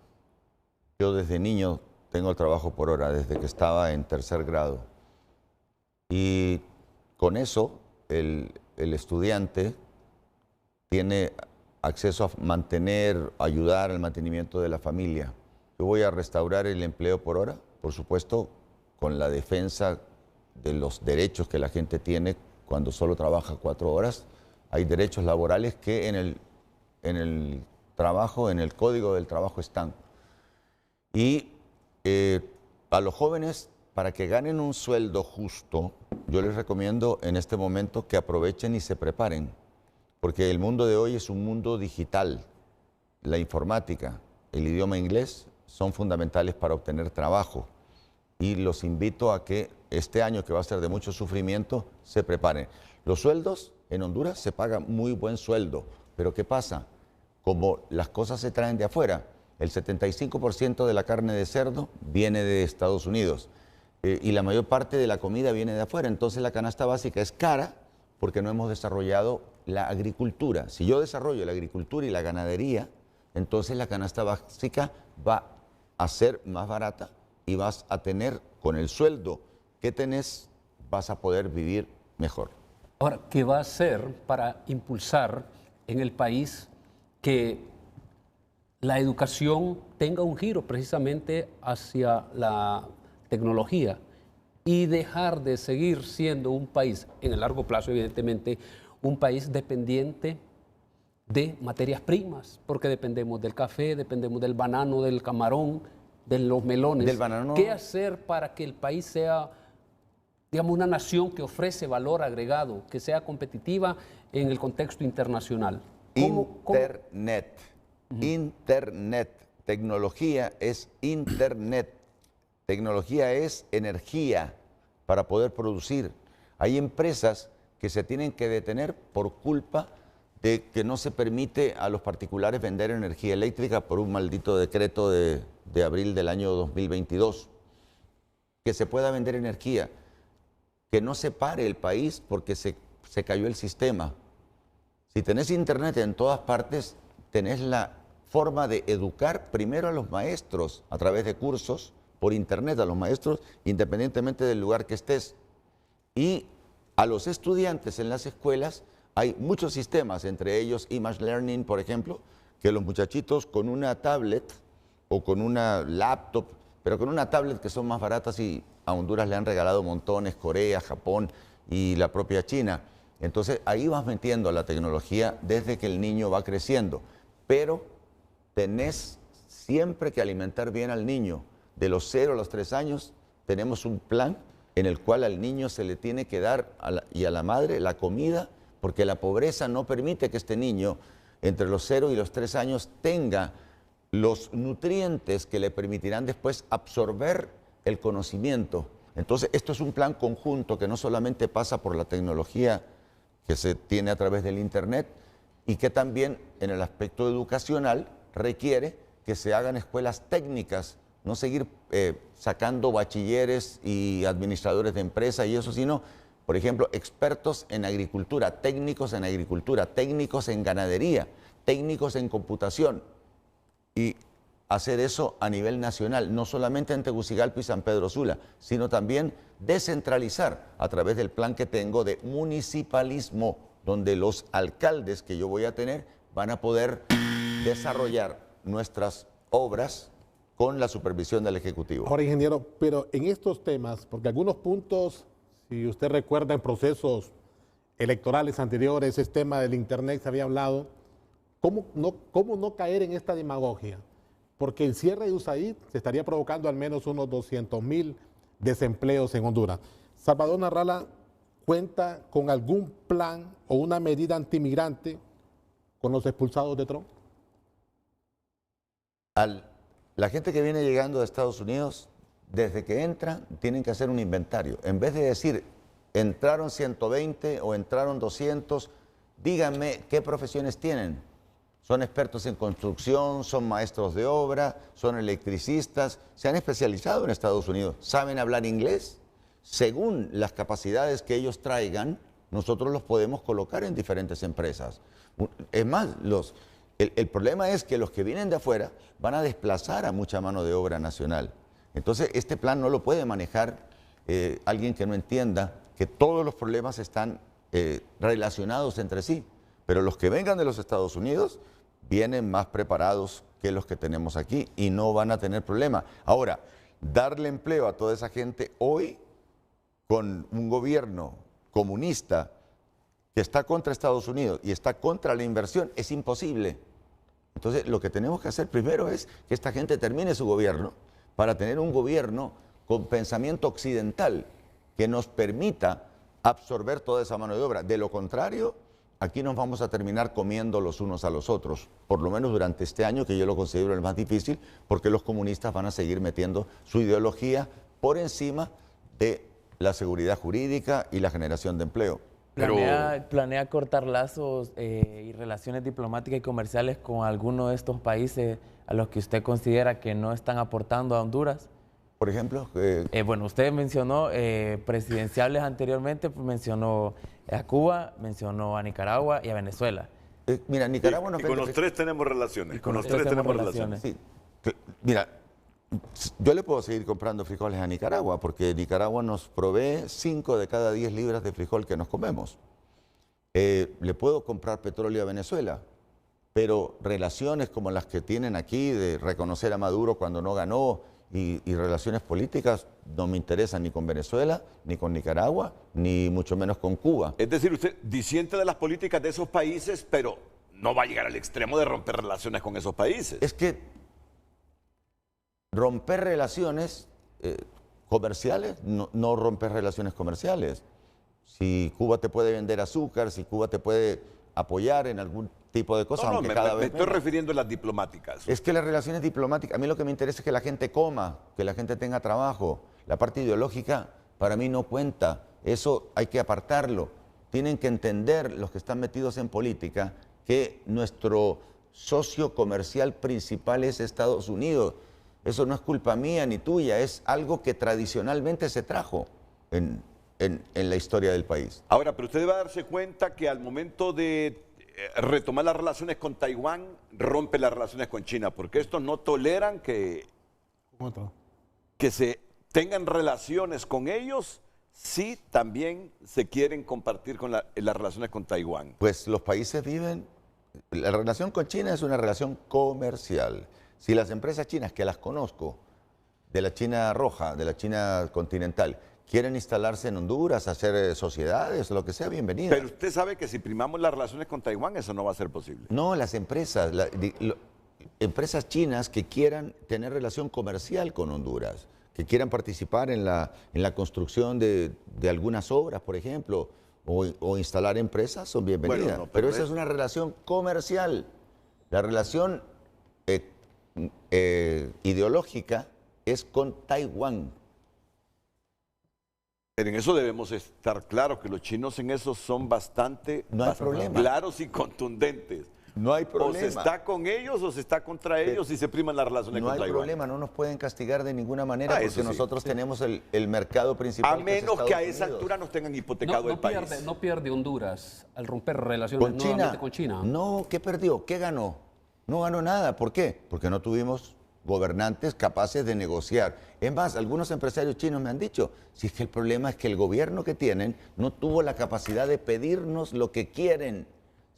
Yo desde niño tengo el trabajo por hora, desde que estaba en tercer grado. Y con eso el estudiante tiene acceso a mantener, ayudar al mantenimiento de la familia. Yo voy a restaurar el empleo por hora, por supuesto, con la defensa de los derechos que la gente tiene cuando solo trabaja 4 horas. Hay derechos laborales que en el trabajo, en el código del trabajo están. Y a los jóvenes, para que ganen un sueldo justo, yo les recomiendo en este momento que aprovechen y se preparen, porque el mundo de hoy es un mundo digital. La informática, el idioma inglés son fundamentales para obtener trabajo. Y los invito a que este año, que va a ser de mucho sufrimiento, se preparen. Los sueldos en Honduras se paga muy buen sueldo, pero ¿qué pasa? Como las cosas se traen de afuera, el 75% de la carne de cerdo viene de Estados Unidos y la mayor parte de la comida viene de afuera. Entonces la canasta básica es cara porque no hemos desarrollado la agricultura. Si yo desarrollo la agricultura y la ganadería, entonces la canasta básica va a ser más barata y vas a tener, con el sueldo que tenés, vas a poder vivir mejor.
Ahora, ¿qué va a hacer para impulsar en el país que la educación tenga un giro precisamente hacia la tecnología y dejar de seguir siendo un país, en el largo plazo evidentemente, un país dependiente de materias primas, porque dependemos del café, dependemos del banano, del camarón, de los melones?
Del banano.
¿Qué hacer para que el país sea, digamos, una nación que ofrece valor agregado, que sea competitiva en el contexto internacional?
Internet. Internet. Tecnología es Internet. Tecnología es energía para poder producir. Hay empresas que se tienen que detener por culpa de que no se permite a los particulares vender energía eléctrica por un maldito decreto de abril del año 2022. Que se pueda vender energía, que no se pare el país porque se cayó el sistema. Si tenés internet en todas partes, tenés la forma de educar primero a los maestros a través de cursos por internet, a los maestros independientemente del lugar que estés. Y a los estudiantes en las escuelas hay muchos sistemas, entre ellos Image Learning, por ejemplo, que los muchachitos con una tablet o con una laptop, pero con una tablet que son más baratas, y a Honduras le han regalado montones, Corea, Japón y la propia China. Entonces ahí vas metiendo la tecnología desde que el niño va creciendo, pero tenés siempre que alimentar bien al niño. De los 0 a los 3 años tenemos un plan en el cual al niño se le tiene que dar y a la madre la comida, porque la pobreza no permite que este niño entre los 0 y los 3 años tenga los nutrientes que le permitirán después absorber el conocimiento. Entonces esto es un plan conjunto que no solamente pasa por la tecnología que se tiene a través del internet, y que también en el aspecto educacional requiere que se hagan escuelas técnicas, no seguir sacando bachilleres y administradores de empresa y eso, sino, por ejemplo, expertos en agricultura, técnicos en ganadería, técnicos en computación, y hacer eso a nivel nacional, no solamente en Tegucigalpa y San Pedro Sula, sino también descentralizar a través del plan que tengo de municipalismo, donde los alcaldes que yo voy a tener van a poder desarrollar nuestras obras con la supervisión del Ejecutivo.
Ahora, ingeniero, pero en estos temas, porque algunos puntos, si usted recuerda en procesos electorales anteriores, ese tema del internet se había hablado, ¿cómo no caer en esta demagogia? Porque el cierre de USAID se estaría provocando al menos unos 200,000 desempleos en Honduras. Salvador Narrala cuenta con algún plan o una medida antimigrante con los expulsados de Trump.
La gente que viene llegando de Estados Unidos, desde que entra, tienen que hacer un inventario. En vez de decir, entraron 120 o entraron 200, díganme qué profesiones tienen. Son expertos en construcción, son maestros de obra, son electricistas, se han especializado en Estados Unidos, saben hablar inglés. Según las capacidades que ellos traigan, nosotros los podemos colocar en diferentes empresas. Es más, El problema es que los que vienen de afuera van a desplazar a mucha mano de obra nacional. Entonces, este plan no lo puede manejar alguien que no entienda que todos los problemas están relacionados entre sí. Pero los que vengan de los Estados Unidos vienen más preparados que los que tenemos aquí y no van a tener problema. Ahora, darle empleo a toda esa gente hoy con un gobierno comunista que está contra Estados Unidos y está contra la inversión es imposible. Entonces, lo que tenemos que hacer primero es que esta gente termine su gobierno para tener un gobierno con pensamiento occidental que nos permita absorber toda esa mano de obra. De lo contrario, aquí nos vamos a terminar comiendo los unos a los otros, por lo menos durante este año, que yo lo considero el más difícil, porque los comunistas van a seguir metiendo su ideología por encima de la seguridad jurídica y la generación de empleo.
¿Planea cortar lazos y relaciones diplomáticas y comerciales con alguno de estos países a los que usted considera que no están aportando a Honduras?
Por ejemplo,
bueno, usted mencionó presidenciables anteriormente, mencionó a Cuba, mencionó a Nicaragua y a Venezuela.
Mira, Nicaragua nos
y con los tres tenemos relaciones. Con los tres tenemos relaciones.
Sí. Mira, yo le puedo seguir comprando frijoles a Nicaragua porque Nicaragua nos provee 5 de cada 10 libras de frijol que nos comemos. Le puedo comprar petróleo a Venezuela, pero relaciones como las que tienen aquí de reconocer a Maduro cuando no ganó y relaciones políticas no me interesan ni con Venezuela, ni con Nicaragua, ni mucho menos con Cuba.
Es decir, usted disiente de las políticas de esos países, pero no va a llegar al extremo de romper relaciones con esos países.
Es que romper relaciones comerciales, no romper relaciones comerciales. Si Cuba te puede vender azúcar, si Cuba te puede apoyar en algún tipo de cosas,
No,
aunque
me
cada vez
estoy refiriendo a las diplomáticas.
Es que las relaciones diplomáticas, a mí lo que me interesa es que la gente coma, que la gente tenga trabajo. La parte ideológica para mí no cuenta, eso hay que apartarlo. Tienen que entender los que están metidos en política que nuestro socio comercial principal es Estados Unidos. Eso no es culpa mía ni tuya, es algo que tradicionalmente se trajo en la historia del país.
Ahora, pero usted va a darse cuenta que al momento de retomar las relaciones con Taiwán, rompe las relaciones con China, porque estos no toleran que se tengan relaciones con ellos si también se quieren compartir con las relaciones con Taiwán.
Pues los países viven, la relación con China es una relación comercial. Si las empresas chinas, que las conozco, de la China roja, de la China continental, quieren instalarse en Honduras, hacer sociedades, lo que sea, bienvenidas.
Pero usted sabe que si primamos las relaciones con Taiwán, eso no va a ser posible.
No, las empresas, empresas chinas que quieran tener relación comercial con Honduras, que quieran participar en la construcción de algunas obras, por ejemplo, o instalar empresas, son bienvenidas.
Bueno,
pero esa es una relación comercial. La relación ideológica es con Taiwán.
Pero en eso debemos estar claros, que los chinos en eso son bastante claros y contundentes.
No hay problema.
O se está con ellos o se está contra ellos y se priman las relaciones con Taiwán.
No hay problema, no nos pueden castigar de ninguna manera porque nosotros tenemos el mercado principal.
A menos que a esa altura nos tengan hipotecado el país.
No pierde Honduras al romper relaciones nuevamente con China.
No, ¿qué perdió? ¿Qué ganó? No ganó nada. ¿Por qué? Porque no tuvimos gobernantes capaces de negociar. Es más, algunos empresarios chinos me han dicho, si es que el problema es que el gobierno que tienen no tuvo la capacidad de pedirnos lo que quieren,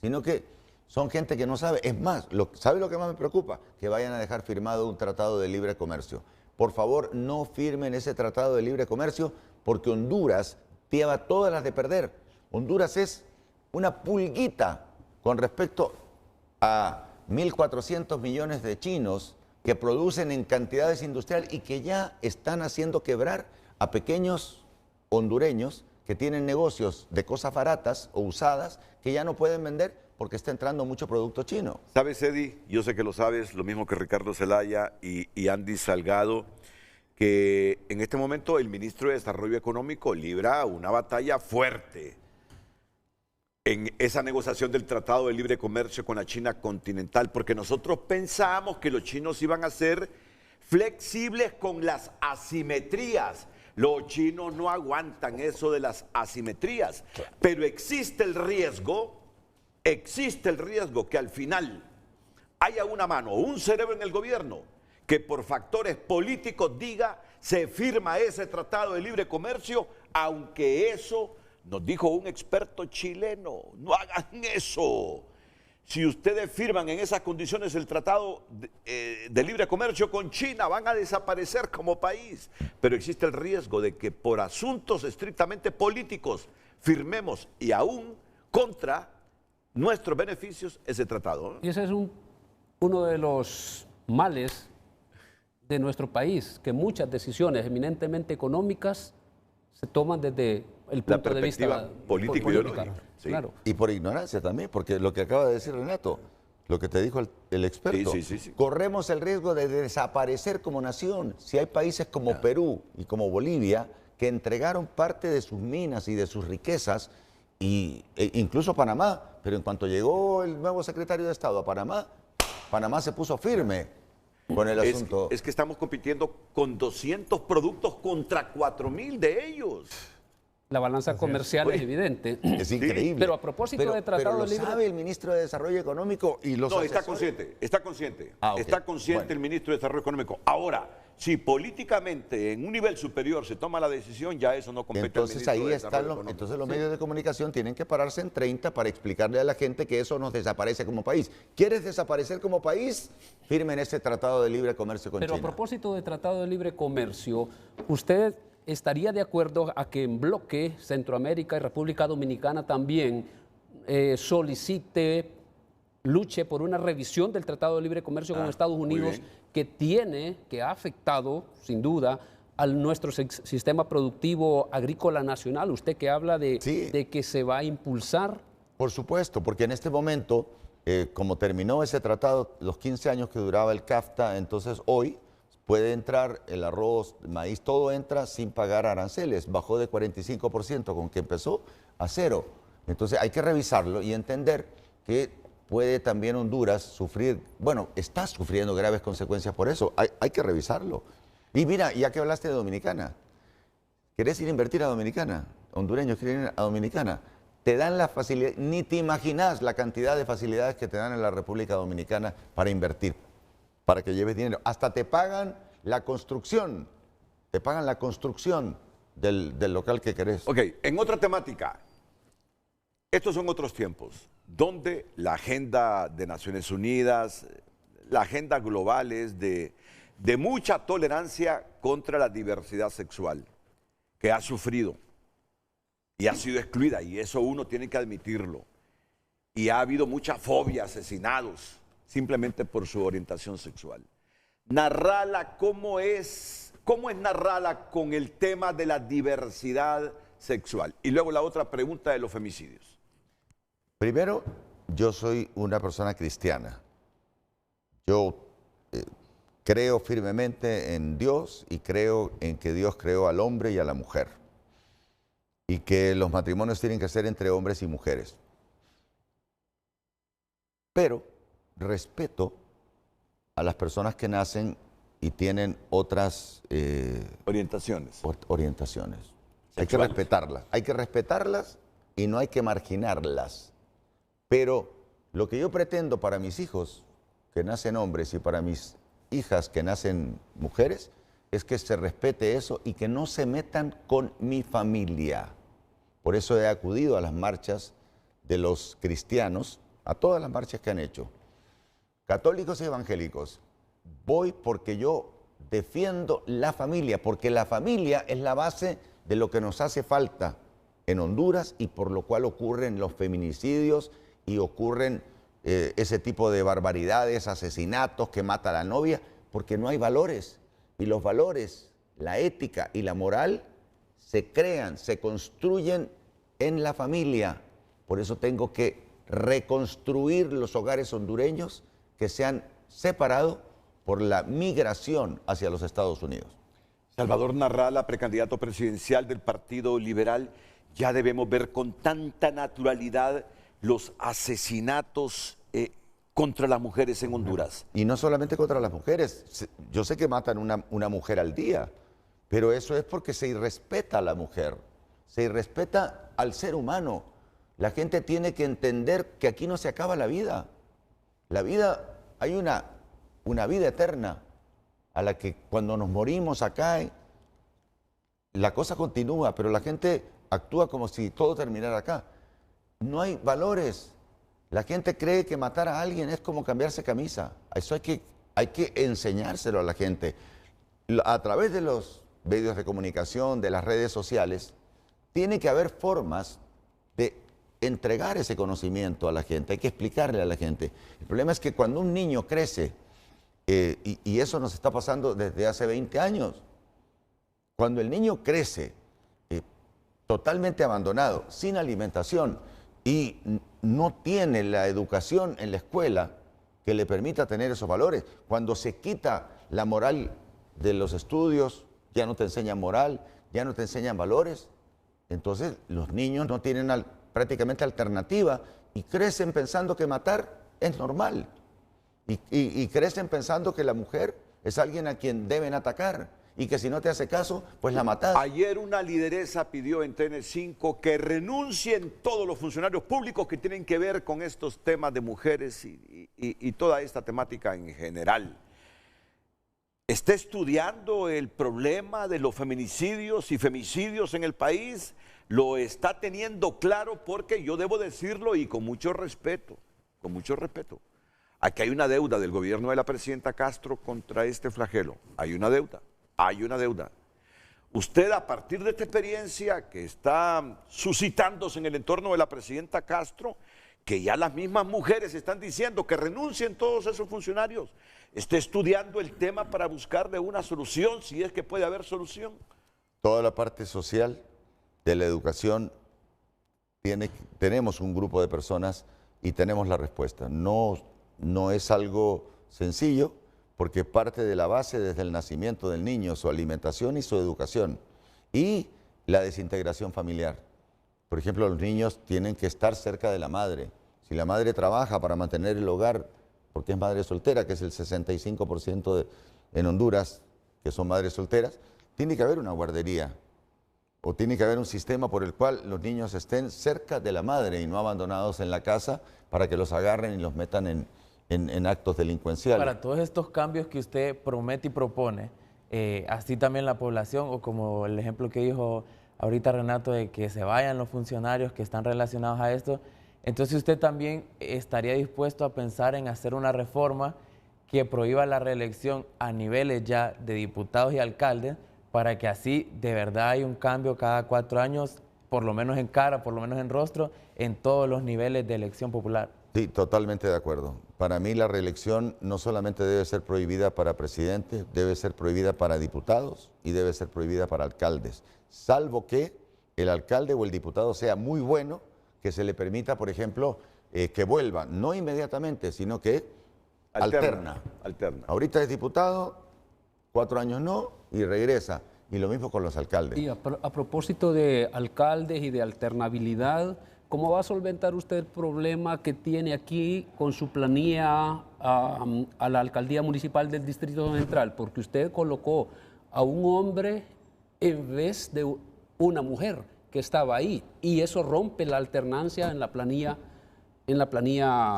sino que son gente que no sabe. Es más, ¿sabe lo que más me preocupa? Que vayan a dejar firmado un tratado de libre comercio. Por favor, no firmen ese tratado de libre comercio porque Honduras lleva todas las de perder. Honduras es una pulguita con respecto a 1.400 millones de chinos que producen en cantidades industriales y que ya están haciendo quebrar a pequeños hondureños que tienen negocios de cosas baratas o usadas que ya no pueden vender porque está entrando mucho producto chino.
¿Sabes, Eddie? Yo sé que lo sabes, lo mismo que Ricardo Zelaya y Andy Salgado, que en este momento el ministro de Desarrollo Económico libra una batalla fuerte en esa negociación del Tratado de Libre Comercio con la China continental, porque nosotros pensamos que los chinos iban a ser flexibles con las asimetrías. Los chinos no aguantan eso de las asimetrías, pero existe el riesgo que al final haya una mano o un cerebro en el gobierno que por factores políticos diga se firma ese tratado de libre comercio, aunque eso, nos dijo un experto chileno, no hagan eso. Si ustedes firman en esas condiciones el tratado de libre comercio con China, van a desaparecer como país. Pero existe el riesgo de que por asuntos estrictamente políticos firmemos y aún contra nuestros beneficios ese tratado, ¿no?
Y ese es uno de los males de nuestro país, que muchas decisiones eminentemente económicas se toman desde el punto de vista
político-ideológico. Sí.
Claro.
Y por ignorancia también, porque lo que acaba de decir Renato, lo que te dijo el experto,
Sí.
corremos el riesgo de desaparecer como nación. Si hay países como Perú y como Bolivia que entregaron parte de sus minas y de sus riquezas, e incluso Panamá, pero en cuanto llegó el nuevo secretario de Estado a Panamá, Panamá se puso firme con el asunto.
Es que estamos compitiendo con 200 productos contra 4.000 de ellos.
La balanza comercial es evidente.
Es increíble.
Pero a propósito de tratado
pero lo
libre...
sabe el ministro de Desarrollo Económico y los
No, está
asesores.
consciente.
Ah, ok.
Está consciente
Bueno.
el ministro de Desarrollo Económico. Ahora, si políticamente en un nivel superior se toma la decisión, ya eso no compete al
Entonces
ministro
ahí
de
están
Desarrollo
los,
Económico.
entonces los medios de comunicación tienen que pararse en 30 para explicarle a la gente que eso nos desaparece como país. ¿Quieres desaparecer como país? Firmen ese tratado de libre comercio con
Pero
China.
a propósito de tratado de libre comercio, ¿usted estaría de acuerdo a que en bloque Centroamérica y República Dominicana también solicite, luche por una revisión del tratado de libre comercio con Estados
muy
Unidos
bien.
que ha afectado, sin duda, a nuestro sistema productivo agrícola nacional? Usted que habla de que se va a impulsar.
Por supuesto, porque en este momento, como terminó ese tratado, los 15 años que duraba el CAFTA, entonces hoy puede entrar el arroz, el maíz, todo entra sin pagar aranceles. Bajó de 45% con que empezó a 0. Entonces hay que revisarlo y entender que puede también Honduras sufrir, bueno, está sufriendo graves consecuencias por eso. Hay que revisarlo. Y mira, ya que hablaste de Dominicana, ¿querés ir a invertir a Dominicana? Hondureños quieren ir a Dominicana. Te dan la facilidad, ni te imaginas la cantidad de facilidades que te dan en la República Dominicana para invertir, para que lleves dinero. Hasta te pagan la construcción, del local que querés.
Ok, en otra temática, estos son otros tiempos, donde la agenda de Naciones Unidas, la agenda global es de mucha tolerancia contra la diversidad sexual, que ha sufrido y ha sido excluida, y eso uno tiene que admitirlo. Y ha habido mucha fobia, asesinados, simplemente por su orientación sexual. Narrala, ¿cómo es narrala con el tema de la diversidad sexual? Y luego la otra pregunta de los femicidios.
Primero, yo soy una persona cristiana. Yo creo firmemente en Dios y creo en que Dios creó al hombre y a la mujer. Y que los matrimonios tienen que ser entre hombres y mujeres. Pero respeto a las personas que nacen y tienen otras
Orientaciones.
orientaciones. Hay que respetarlas y no hay que marginarlas. Pero lo que yo pretendo para mis hijos que nacen hombres y para mis hijas que nacen mujeres es que se respete eso y que no se metan con mi familia. Por eso he acudido a las marchas de los cristianos, a todas las marchas que han hecho, católicos y evangélicos. Voy porque yo defiendo la familia, porque la familia es la base de lo que nos hace falta en Honduras y por lo cual ocurren los feminicidios y ocurren ese tipo de barbaridades, asesinatos, que mata a la novia, porque no hay valores. Y los valores, la ética y la moral se crean, se construyen en la familia. Por eso tengo que reconstruir los hogares hondureños que se han separado por la migración hacia los Estados Unidos.
Salvador Narrala, precandidato presidencial del Partido Liberal, ya debemos ver con tanta naturalidad los asesinatos contra las mujeres en Honduras.
Y no solamente contra las mujeres. Yo sé que matan una mujer al día, pero eso es porque se irrespeta a la mujer, se irrespeta al ser humano. La gente tiene que entender que aquí no se acaba la vida. La vida hay una vida eterna a la que cuando nos morimos acá, la cosa continúa, pero la gente actúa como si todo terminara acá. No hay valores. La gente cree que matar a alguien es como cambiarse camisa. Eso hay que enseñárselo a la gente. A través de los medios de comunicación, de las redes sociales, tiene que haber formas de entregar ese conocimiento a la gente. Hay que explicarle a la gente. El problema es que cuando un niño crece, y eso nos está pasando desde hace 20 años, cuando el niño crece totalmente abandonado, sin alimentación y no tiene la educación en la escuela que le permita tener esos valores, cuando se quita la moral de los estudios, ya no te enseñan moral, ya no te enseñan valores, entonces los niños no tienen prácticamente alternativa y crecen pensando que matar es normal y crecen pensando que la mujer es alguien a quien deben atacar y que si no te hace caso, pues la matas.
Ayer una lideresa pidió en TN5 que renuncien todos los funcionarios públicos que tienen que ver con estos temas de mujeres y toda esta temática en general. ¿Está estudiando el problema de los feminicidios y femicidios en el país? Lo está teniendo claro, porque yo debo decirlo y con mucho respeto, aquí hay una deuda del gobierno de la presidenta Castro contra este flagelo. Hay una deuda. Usted, a partir de esta experiencia que está suscitándose en el entorno de la presidenta Castro, que ya las mismas mujeres están diciendo que renuncien todos esos funcionarios, está estudiando el tema para buscarle una solución, si es que puede haber solución.
Toda la parte social de la educación, tenemos un grupo de personas y tenemos la respuesta. No es algo sencillo, porque parte de la base desde el nacimiento del niño, su alimentación y su educación, y la desintegración familiar. Por ejemplo, los niños tienen que estar cerca de la madre. Si la madre trabaja para mantener el hogar, porque es madre soltera, que es el 65% en Honduras, que son madres solteras, tiene que haber una guardería, o tiene que haber un sistema por el cual los niños estén cerca de la madre y no abandonados en la casa para que los agarren y los metan en actos delincuenciales.
Para todos estos cambios que usted promete y propone, así también la población, o como el ejemplo que dijo ahorita Renato, de que se vayan los funcionarios que están relacionados a esto, entonces usted también estaría dispuesto a pensar en hacer una reforma que prohíba la reelección a niveles ya de diputados y alcaldes, para que así de verdad hay un cambio cada 4 años, por lo menos en cara, por lo menos en rostro, en todos los niveles de elección popular.
Sí, totalmente de acuerdo. Para mí la reelección no solamente debe ser prohibida para presidentes, debe ser prohibida para diputados y debe ser prohibida para alcaldes, salvo que el alcalde o el diputado sea muy bueno, que se le permita, por ejemplo, que vuelva, no inmediatamente, sino que alterna. Ahorita es diputado, 4 años no, y regresa. Y lo mismo con los alcaldes.
Y a propósito de alcaldes y de alternabilidad, ¿cómo va a solventar usted el problema que tiene aquí con su planilla a la alcaldía municipal del Distrito Central? Porque usted colocó a un hombre en vez de una mujer que estaba ahí, y eso rompe la alternancia en la planilla.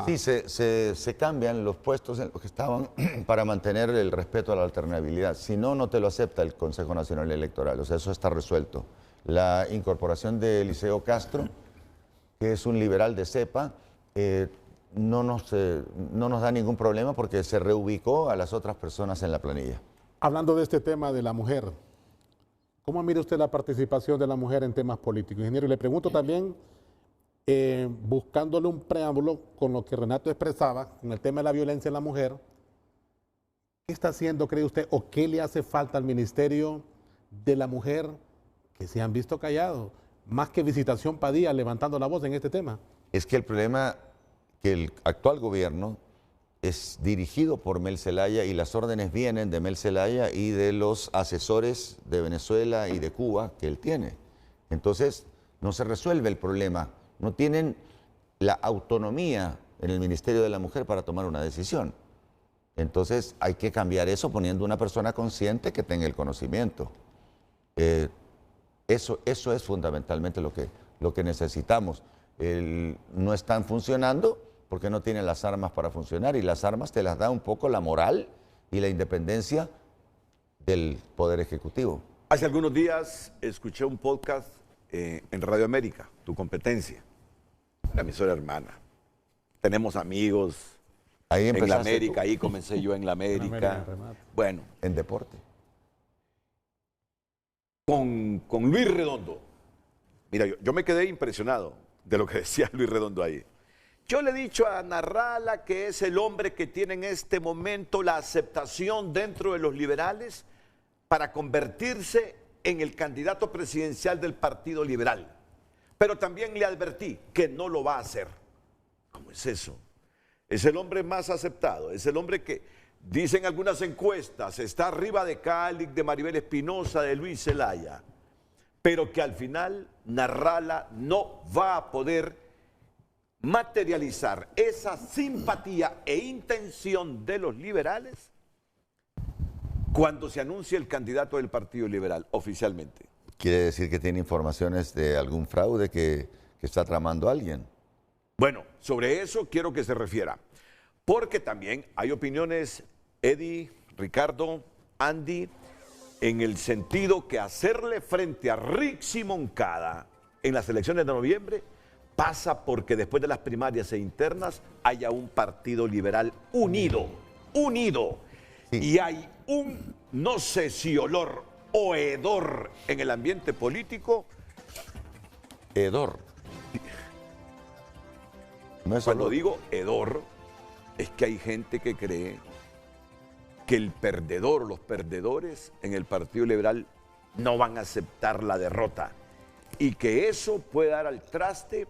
Sí,
se cambian los puestos en los que estaban para mantener el respeto a la alternabilidad. Si no, no te lo acepta el Consejo Nacional Electoral. O sea, eso está resuelto. La incorporación de Eliseo Castro, que es un liberal de cepa, no nos da ningún problema porque se reubicó a las otras personas en la planilla.
Hablando de este tema de la mujer, ¿cómo mira usted la participación de la mujer en temas políticos, ingeniero? Y le pregunto también, buscándole un preámbulo con lo que Renato expresaba, con el tema de la violencia en la mujer, ¿qué está haciendo, cree usted, o qué le hace falta al Ministerio de la Mujer, que se han visto callados, más que Visitación Padilla levantando la voz en este tema?
Es que el problema que el actual gobierno es dirigido por Mel Zelaya y las órdenes vienen de Mel Zelaya y de los asesores de Venezuela y de Cuba que él tiene. Entonces, no se resuelve el problema. No tienen la autonomía en el Ministerio de la Mujer para tomar una decisión. Entonces, hay que cambiar eso poniendo una persona consciente que tenga el conocimiento. Eso es fundamentalmente lo que necesitamos. No están funcionando porque no tiene las armas para funcionar, y las armas te las da un poco la moral y la independencia del Poder Ejecutivo.
Hace algunos días escuché un podcast en Radio América, tu competencia, la emisora hermana. Tenemos amigos
Ahí
en la
empezaste
América,
tú.
ahí comencé yo en la América. Bueno,
En deporte.
con Luis Redondo. Mira, yo me quedé impresionado de lo que decía Luis Redondo ahí. Yo le he dicho a Narrala que es el hombre que tiene en este momento la aceptación dentro de los liberales para convertirse en el candidato presidencial del Partido Liberal. Pero también le advertí que no lo va a hacer. ¿Cómo es eso? Es el hombre más aceptado, es el hombre que, dicen algunas encuestas, está arriba de Cálix, de Maribel Espinosa, de Luis Zelaya, pero que al final Narrala no va a poder materializar esa simpatía e intención de los liberales cuando se anuncie el candidato del Partido Liberal oficialmente.
¿Quiere decir que tiene informaciones de algún fraude que está tramando alguien?
Bueno, sobre eso quiero que se refiera, porque también hay opiniones, Eddie, Ricardo, Andy, en el sentido que hacerle frente a Rixi Moncada en las elecciones de noviembre pasa porque después de las primarias e internas haya un partido liberal unido. Sí. Y hay un, no sé si olor o hedor en el ambiente político.
Hedor. No es
Cuando
olor.
digo hedor, es que hay gente que cree que el perdedor o los perdedores en el Partido Liberal no van a aceptar la derrota y que eso puede dar al traste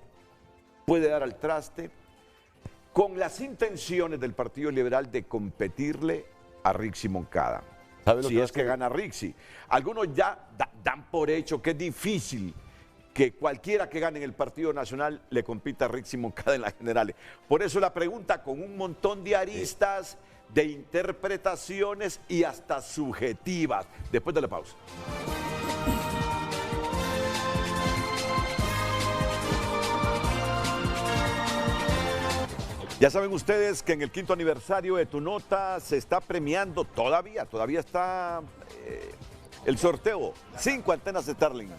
con las intenciones del Partido Liberal de competirle a Rixi Moncada. Si es que gana Rixi. Algunos ya dan por hecho que es difícil que cualquiera que gane en el Partido Nacional le compita a Rixi Moncada en las generales. Por eso la pregunta con un montón de aristas, de interpretaciones y hasta subjetivas. Después de la pausa. Ya saben ustedes que en el 5º aniversario de Tu Nota se está premiando todavía está el sorteo. 5 antenas Starlink.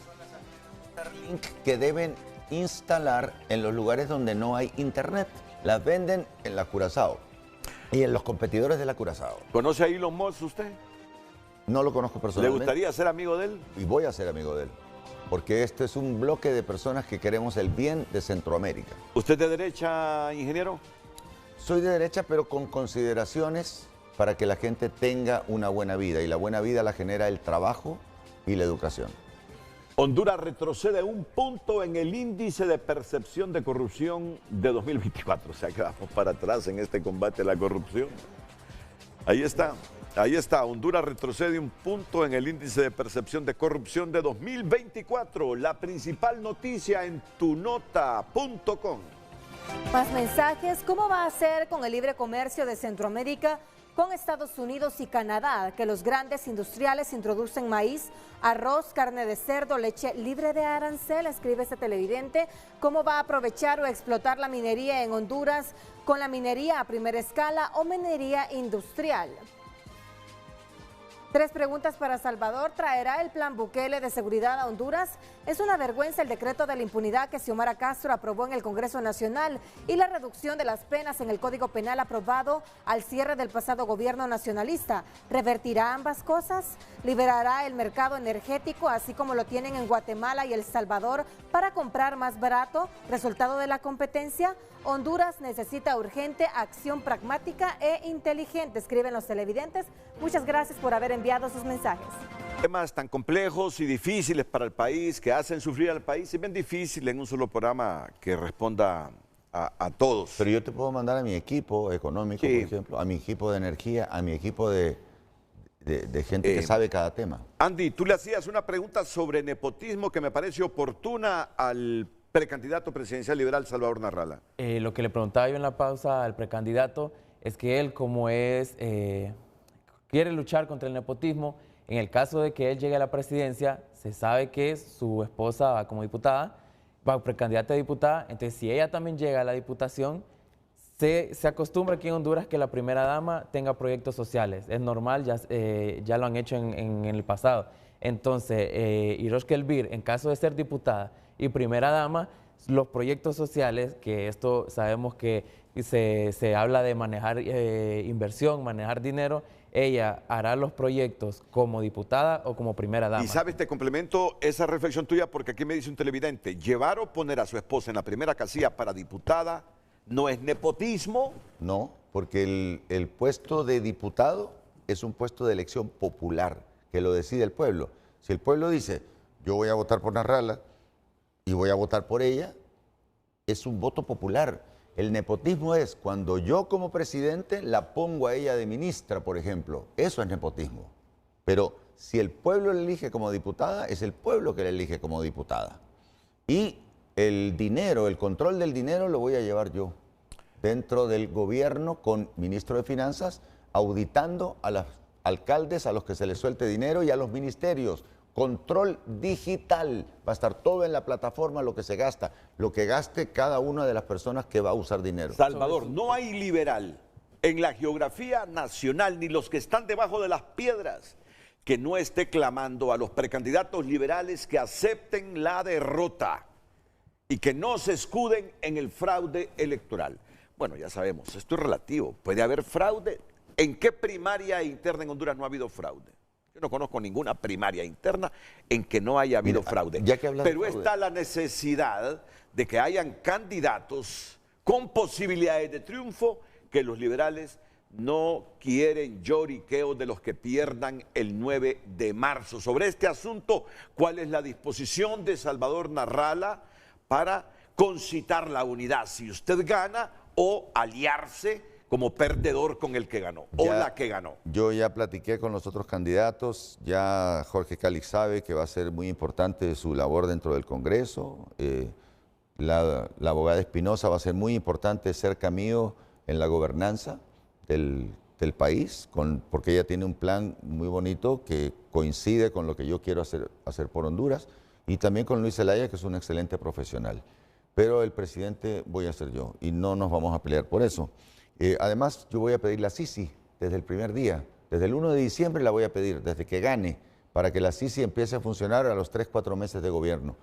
Que deben instalar en los lugares donde no hay internet. Las venden en la Curazao y en los competidores de la Curazao.
¿Conoce a Elon Musk usted?
No lo conozco
¿Le
personalmente.
gustaría ser amigo de él?
Y voy a ser amigo de él. Porque este es un bloque de personas que queremos el bien de Centroamérica.
¿Usted de derecha, ingeniero?
Soy de derecha, pero con consideraciones para que la gente tenga una buena vida. Y la buena vida la genera el trabajo y la educación.
Honduras retrocede 1 punto en el índice de percepción de corrupción de 2024. O sea, quedamos para atrás en este combate a la corrupción. Ahí está. Honduras retrocede 1 punto en el índice de percepción de corrupción de 2024. La principal noticia en tunota.com.
Más mensajes. ¿Cómo va a ser con el libre comercio de Centroamérica con Estados Unidos y Canadá, que los grandes industriales introducen maíz, arroz, carne de cerdo, leche libre de arancel? Escribe este televidente. ¿Cómo va a aprovechar o explotar la minería en Honduras con la minería a primera escala o minería industrial? 3 preguntas para Salvador. ¿Traerá el plan Bukele de seguridad a Honduras? Es una vergüenza el decreto de la impunidad que Xiomara Castro aprobó en el Congreso Nacional y la reducción de las penas en el Código Penal aprobado al cierre del pasado gobierno nacionalista. ¿Revertirá ambas cosas? ¿Liberará el mercado energético así como lo tienen en Guatemala y El Salvador para comprar más barato? ¿Resultado de la competencia? Honduras necesita urgente acción pragmática e inteligente, escriben los televidentes. Muchas gracias por haber enviado sus mensajes.
Temas tan complejos y difíciles para el país, que hacen sufrir al país, es bien difícil en un solo programa que responda a todos.
Pero yo te puedo mandar a mi equipo económico,
Sí.
por ejemplo, a mi equipo de energía, a mi equipo de gente que sabe cada tema.
Andy, tú le hacías una pregunta sobre nepotismo que me parece oportuna al precandidato presidencial liberal Salvador Narrala.
Lo que le preguntaba yo en la pausa al precandidato es que él, como es, quiere luchar contra el nepotismo. En el caso de que él llegue a la presidencia, se sabe que su esposa va como diputada, va precandidata a diputada. Entonces, si ella también llega a la diputación, Se acostumbra aquí en Honduras que la primera dama tenga proyectos sociales. Es normal, ya lo han hecho en el pasado. Entonces, Iroshka Elvir, en caso de ser diputada y primera dama, los proyectos sociales, que esto sabemos que se habla de manejar inversión, manejar dinero, ella hará los proyectos como diputada o como primera dama.
Y sabes, te complemento esa reflexión tuya porque aquí me dice un televidente, llevar o poner a su esposa en la primera casilla para diputada no es nepotismo.
No, porque el puesto de diputado es un puesto de elección popular, que lo decide el pueblo. Si el pueblo dice, yo voy a votar por Narrala y voy a votar por ella, es un voto popular. El nepotismo es cuando yo como presidente la pongo a ella de ministra, por ejemplo. Eso es nepotismo. Pero si el pueblo la elige como diputada, es el pueblo que la elige como diputada. Y el dinero, el control del dinero lo voy a llevar yo dentro del gobierno con ministro de Finanzas, auditando a los alcaldes a los que se les suelte dinero y a los ministerios. Control digital, va a estar todo en la plataforma, lo que se gasta, lo que gaste cada una de las personas que va a usar dinero.
Salvador, no hay liberal en la geografía nacional, ni los que están debajo de las piedras, que no esté clamando a los precandidatos liberales que acepten la derrota y que no se escuden en el fraude electoral. Bueno, ya sabemos, esto es relativo. ¿Puede haber fraude? ¿En qué primaria interna en Honduras no ha habido fraude? Yo no conozco ninguna primaria interna en que no haya habido fraude.
Ya que hablas de
Pero
fraude,
está la necesidad de que hayan candidatos con posibilidades de triunfo que los liberales no quieren lloriqueos de los que pierdan el 9 de marzo. Sobre este asunto, ¿cuál es la disposición de Salvador Narrala para concitar la unidad? Si usted gana o aliarse como perdedor con el que ganó o la que ganó.
Yo ya platiqué con los otros candidatos, ya Jorge Calix sabe que va a ser muy importante su labor dentro del Congreso, la abogada Espinosa va a ser muy importante cerca mío en la gobernanza del país, porque ella tiene un plan muy bonito que coincide con lo que yo quiero hacer por Honduras, y también con Luis Zelaya, que es un excelente profesional. Pero el presidente voy a ser yo y no nos vamos a pelear por eso. Además, yo voy a pedir la Sisi desde el primer día. Desde el 1 de diciembre la voy a pedir, desde que gane, para que la Sisi empiece a funcionar a los 3-4 meses de gobierno.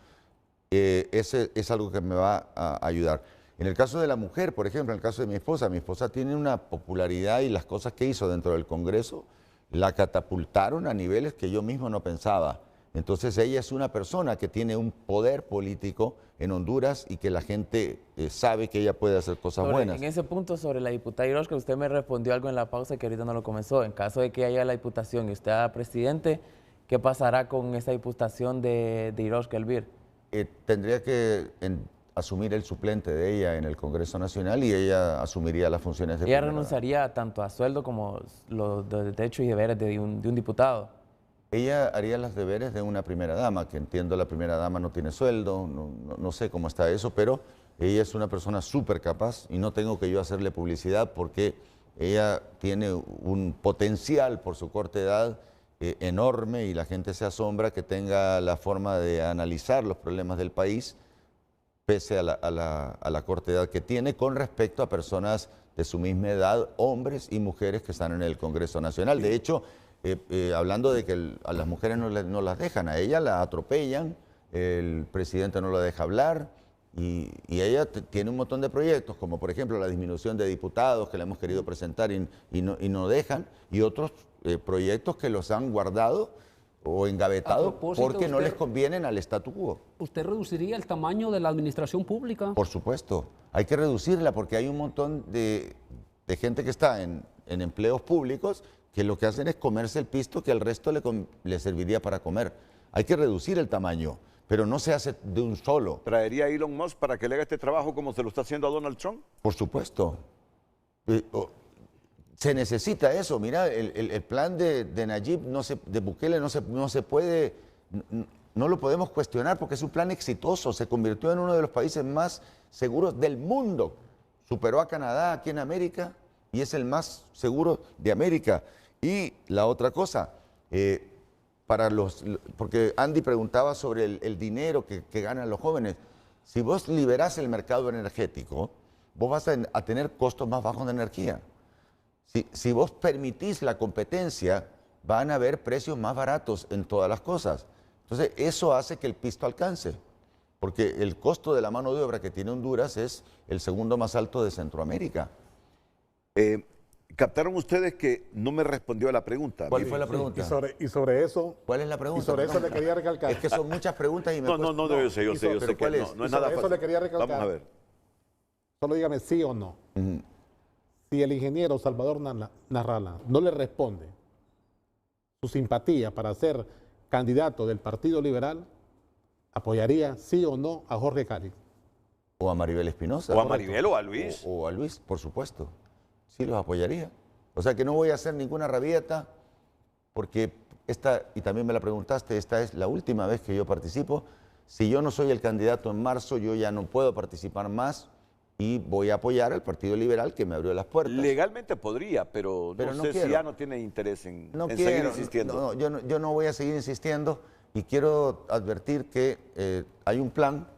Ese es algo que me va a ayudar. En el caso de la mujer, por ejemplo, en el caso de mi esposa tiene una popularidad y las cosas que hizo dentro del Congreso la catapultaron a niveles que yo mismo no pensaba. Entonces ella es una persona que tiene un poder político en Honduras y que la gente sabe que ella puede hacer cosas buenas.
En ese punto sobre la diputada Iroshka, usted me respondió algo en la pausa que ahorita no lo comenzó. En caso de que haya la diputación y usted haga presidente, ¿qué pasará con esa diputación de Iroshka Elvir?
Tendría que asumir el suplente de ella en el Congreso Nacional y ella asumiría las funciones de
¿Ella
primera
renunciaría tanto a sueldo como los derechos y deberes de un diputado?
Ella haría los deberes de una primera dama, que entiendo la primera dama no tiene sueldo, no sé cómo está eso, pero ella es una persona súper capaz y no tengo que yo hacerle publicidad porque ella tiene un potencial por su corta edad enorme y la gente se asombra que tenga la forma de analizar los problemas del país pese a la corta edad que tiene con respecto a personas de su misma edad, hombres y mujeres que están en el Congreso Nacional. De hecho, hablando de que a las mujeres no las dejan, a ella la atropellan, el presidente no la deja hablar y ella tiene un montón de proyectos, como por ejemplo la disminución de diputados que le hemos querido presentar y no dejan, y otros proyectos que los han guardado o engavetado porque no les convienen al statu quo.
¿Usted reduciría el tamaño de la administración pública?
Por supuesto, hay que reducirla porque hay un montón de gente que está en empleos públicos que lo que hacen es comerse el pisto que al resto le serviría para comer. Hay que reducir el tamaño, pero no se hace de un solo.
¿Traería a Elon Musk para que le haga este trabajo como se lo está haciendo a Donald Trump?
Por supuesto. Se necesita eso. Mira, el plan de Nayib, de Bukele, no se puede, no lo podemos cuestionar porque es un plan exitoso. Se convirtió en uno de los países más seguros del mundo. Superó a Canadá aquí en América y es el más seguro de América. Y la otra cosa, porque Andy preguntaba sobre el dinero que ganan los jóvenes. Si vos liberás el mercado energético, vos vas a tener costos más bajos de energía. Si vos permitís la competencia, van a haber precios más baratos en todas las cosas. Entonces, eso hace que el pisto alcance, porque el costo de la mano de obra que tiene Honduras es el segundo más alto de Centroamérica.
¿Captaron ustedes que no me respondió a la pregunta?
¿Cuál fue la pregunta?
Y sobre eso...
¿Cuál es la pregunta?
Y sobre eso le quería recalcar.
Es que son muchas preguntas y me
No, yo sé
¿cuál
que
es?
no es
Y sobre
nada
eso
fácil.
le quería recalcar.
Vamos a ver.
Solo dígame sí o no. Si el ingeniero Salvador Narrala no le responde su simpatía para ser candidato del Partido Liberal, ¿apoyaría sí o no a Jorge Cálix?
O a Maribel Espinosa.
O a Maribel o a Luis.
O a Luis, por supuesto. Sí los apoyaría. O sea que no voy a hacer ninguna rabieta porque y también me la preguntaste, esta es la última vez que yo participo. Si yo no soy el candidato en marzo, yo ya no puedo participar más y voy a apoyar al Partido Liberal que me abrió las puertas.
Legalmente podría, pero no sé
quiero.
si ya no tiene interés en
No
seguir
quiero,
insistiendo.
yo no voy a seguir insistiendo y quiero advertir que hay un plan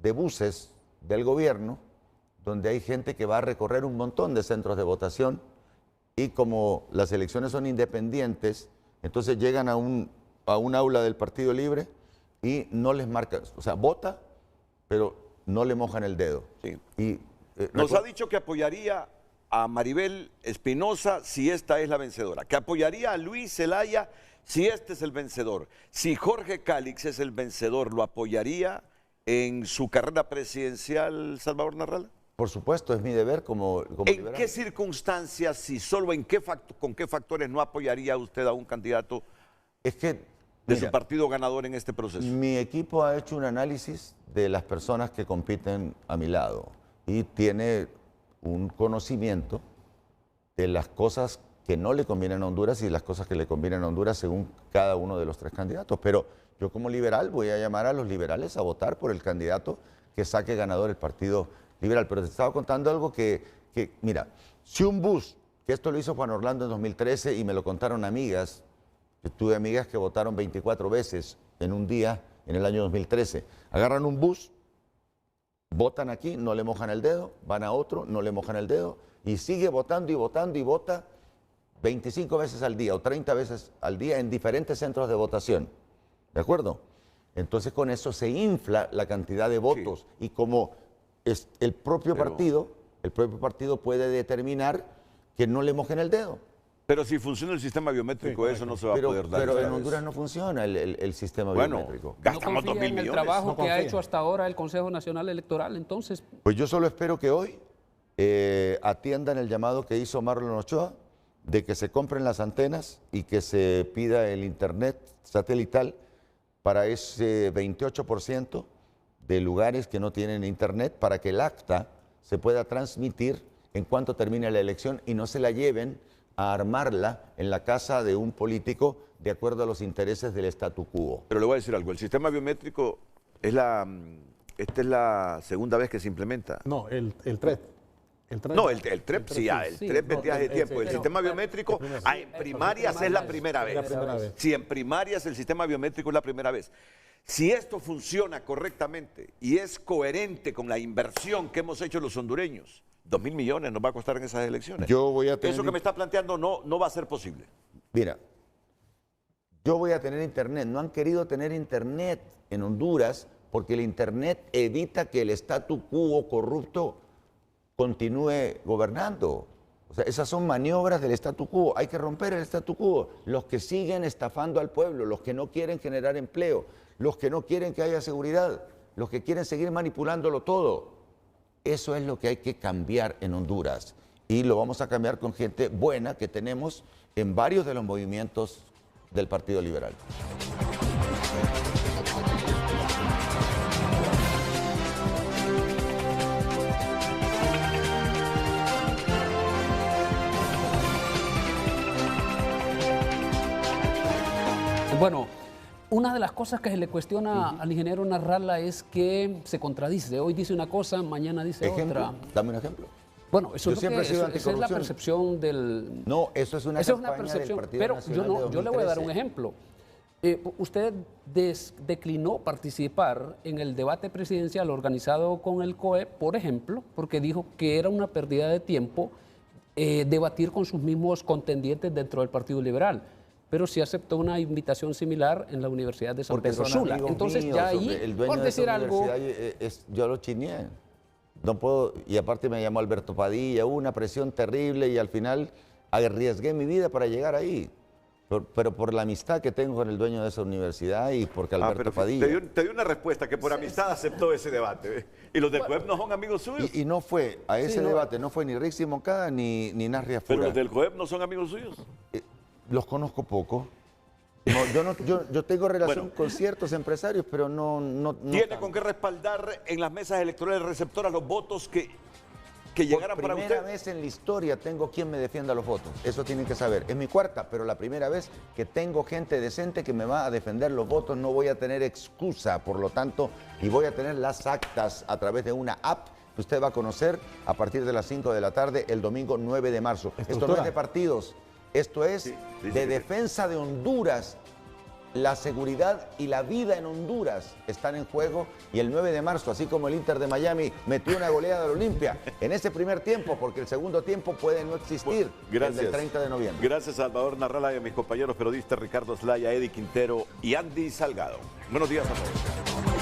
de buses del gobierno donde hay gente que va a recorrer un montón de centros de votación y como las elecciones son independientes, entonces llegan a un aula del Partido Libre y no les marcan, o sea, vota, pero no le mojan el dedo.
Sí.
Y,
Nos ha dicho que apoyaría a Maribel Espinosa si esta es la vencedora, que apoyaría a Luis Zelaya si este es el vencedor. Si Jorge Cálix es el vencedor, ¿lo apoyaría en su carrera presidencial Salvador Narrala?
Por supuesto, es mi deber como
¿En
liberal.
qué circunstancias, si solo con qué factores no apoyaría usted a un candidato
Es que,
de
mira,
su partido ganador en este proceso?
mi equipo ha hecho un análisis de las personas que compiten a mi lado y tiene un conocimiento de las cosas que no le convienen a Honduras y las cosas que le convienen a Honduras según cada uno de los tres candidatos. Pero yo como liberal voy a llamar a los liberales a votar por el candidato que saque ganador el Partido Liberal. Pero te estaba contando algo que mira, si un bus, que esto lo hizo Juan Orlando en 2013 y me lo contaron amigas, yo tuve amigas que votaron 24 veces en un día en el año 2013, agarran un bus, votan aquí, no le mojan el dedo, van a otro, no le mojan el dedo y sigue votando y votando y vota 25 veces al día o 30 veces al día en diferentes centros de votación. ¿De acuerdo? Entonces con eso se infla la cantidad de votos y como es el propio partido puede determinar que no le mojen el dedo.
Pero si funciona el sistema biométrico, eso no se va a poder dar.
Pero en Honduras no funciona el sistema biométrico.
Gastamos 2.000
en el
millones.
trabajo que ha hecho hasta ahora el Consejo Nacional Electoral, entonces...
Pues yo solo espero que hoy atiendan el llamado que hizo Marlon Ochoa de que se compren las antenas y que se pida el internet satelital para ese 28% de lugares que no tienen internet para que el acta se pueda transmitir en cuanto termine la elección y no se la lleven a armarla en la casa de un político de acuerdo a los intereses del statu quo.
Pero le voy a decir algo, el sistema biométrico esta es la segunda vez que se implementa.
No, el TREP.
No, el TREP sí, el TREP vendía hace tiempo. El
sí,
sistema biométrico, en primarias es la primera vez. Si en primarias el sistema biométrico es la primera vez. Si esto funciona correctamente y es coherente con la inversión que hemos hecho los hondureños, 2.000 millones nos va a costar en esas elecciones.
Yo voy a tener...
Eso que me está planteando no va a ser posible.
Mira, yo voy a tener internet. No han querido tener internet en Honduras porque el internet evita que el statu quo corrupto continúe gobernando. O sea, esas son maniobras del statu quo. Hay que romper el statu quo. Los que siguen estafando al pueblo, los que no quieren generar empleo, los que no quieren que haya seguridad, los que quieren seguir manipulándolo todo. Eso es lo que hay que cambiar en Honduras. Y lo vamos a cambiar con gente buena que tenemos en varios de los movimientos del Partido Liberal.
Bueno, una de las cosas que se le cuestiona al ingeniero Narrala es que se contradice. Hoy dice una cosa, mañana dice otra.
Dame un ejemplo.
Bueno, eso
Yo
es,
siempre he sido
esa es la percepción del...
No, eso es una
Esa es una
campaña del
percepción,
Partido
pero
Nacional de
yo le voy a dar un
2013.
ejemplo. Usted declinó participar en el debate presidencial organizado con el COE, por ejemplo, porque dijo que era una pérdida de tiempo debatir con sus mismos contendientes dentro del Partido Liberal. Pero sí aceptó una invitación similar en la Universidad de San Pedro Sula. Entonces
míos,
ya ahí,
el dueño
por
de esa
decir algo...
universidad yo lo chineé. No puedo, y aparte me llamó Alberto Padilla, hubo una presión terrible y al final arriesgué mi vida para llegar ahí. Pero por la amistad que tengo con el dueño de esa universidad y porque Alberto Padilla...
Te dio una respuesta que por amistad aceptó ese debate. Y los del COEP no son amigos suyos.
Y no fue, a ese debate no fue ni Rixi Moncada ni Narria Fura.
Pero los del COEP no son amigos suyos.
Los conozco poco. No, yo tengo relación con ciertos empresarios, pero no
¿Tiene
tanto.
con qué respaldar en las mesas electorales receptoras los votos que llegaran para usted?
Por primera vez en la historia tengo quien me defienda los votos. Eso tienen que saber. Es mi cuarta, pero la primera vez que tengo gente decente que me va a defender los votos. No voy a tener excusa, por lo tanto, y voy a tener las actas a través de una app que usted va a conocer a partir de las 5 de la tarde el domingo 9 de marzo. Esto no es de partidos. Esto es de defensa de Honduras. La seguridad y la vida en Honduras están en juego y el 9 de marzo, así como el Inter de Miami metió una goleada al Olimpia en ese primer tiempo, porque el segundo tiempo puede no existir, el del 30 de noviembre.
Gracias a Salvador Narrala y a mis compañeros periodistas Ricardo Slaya, Eddie Quintero y Andy Salgado. Buenos días a todos.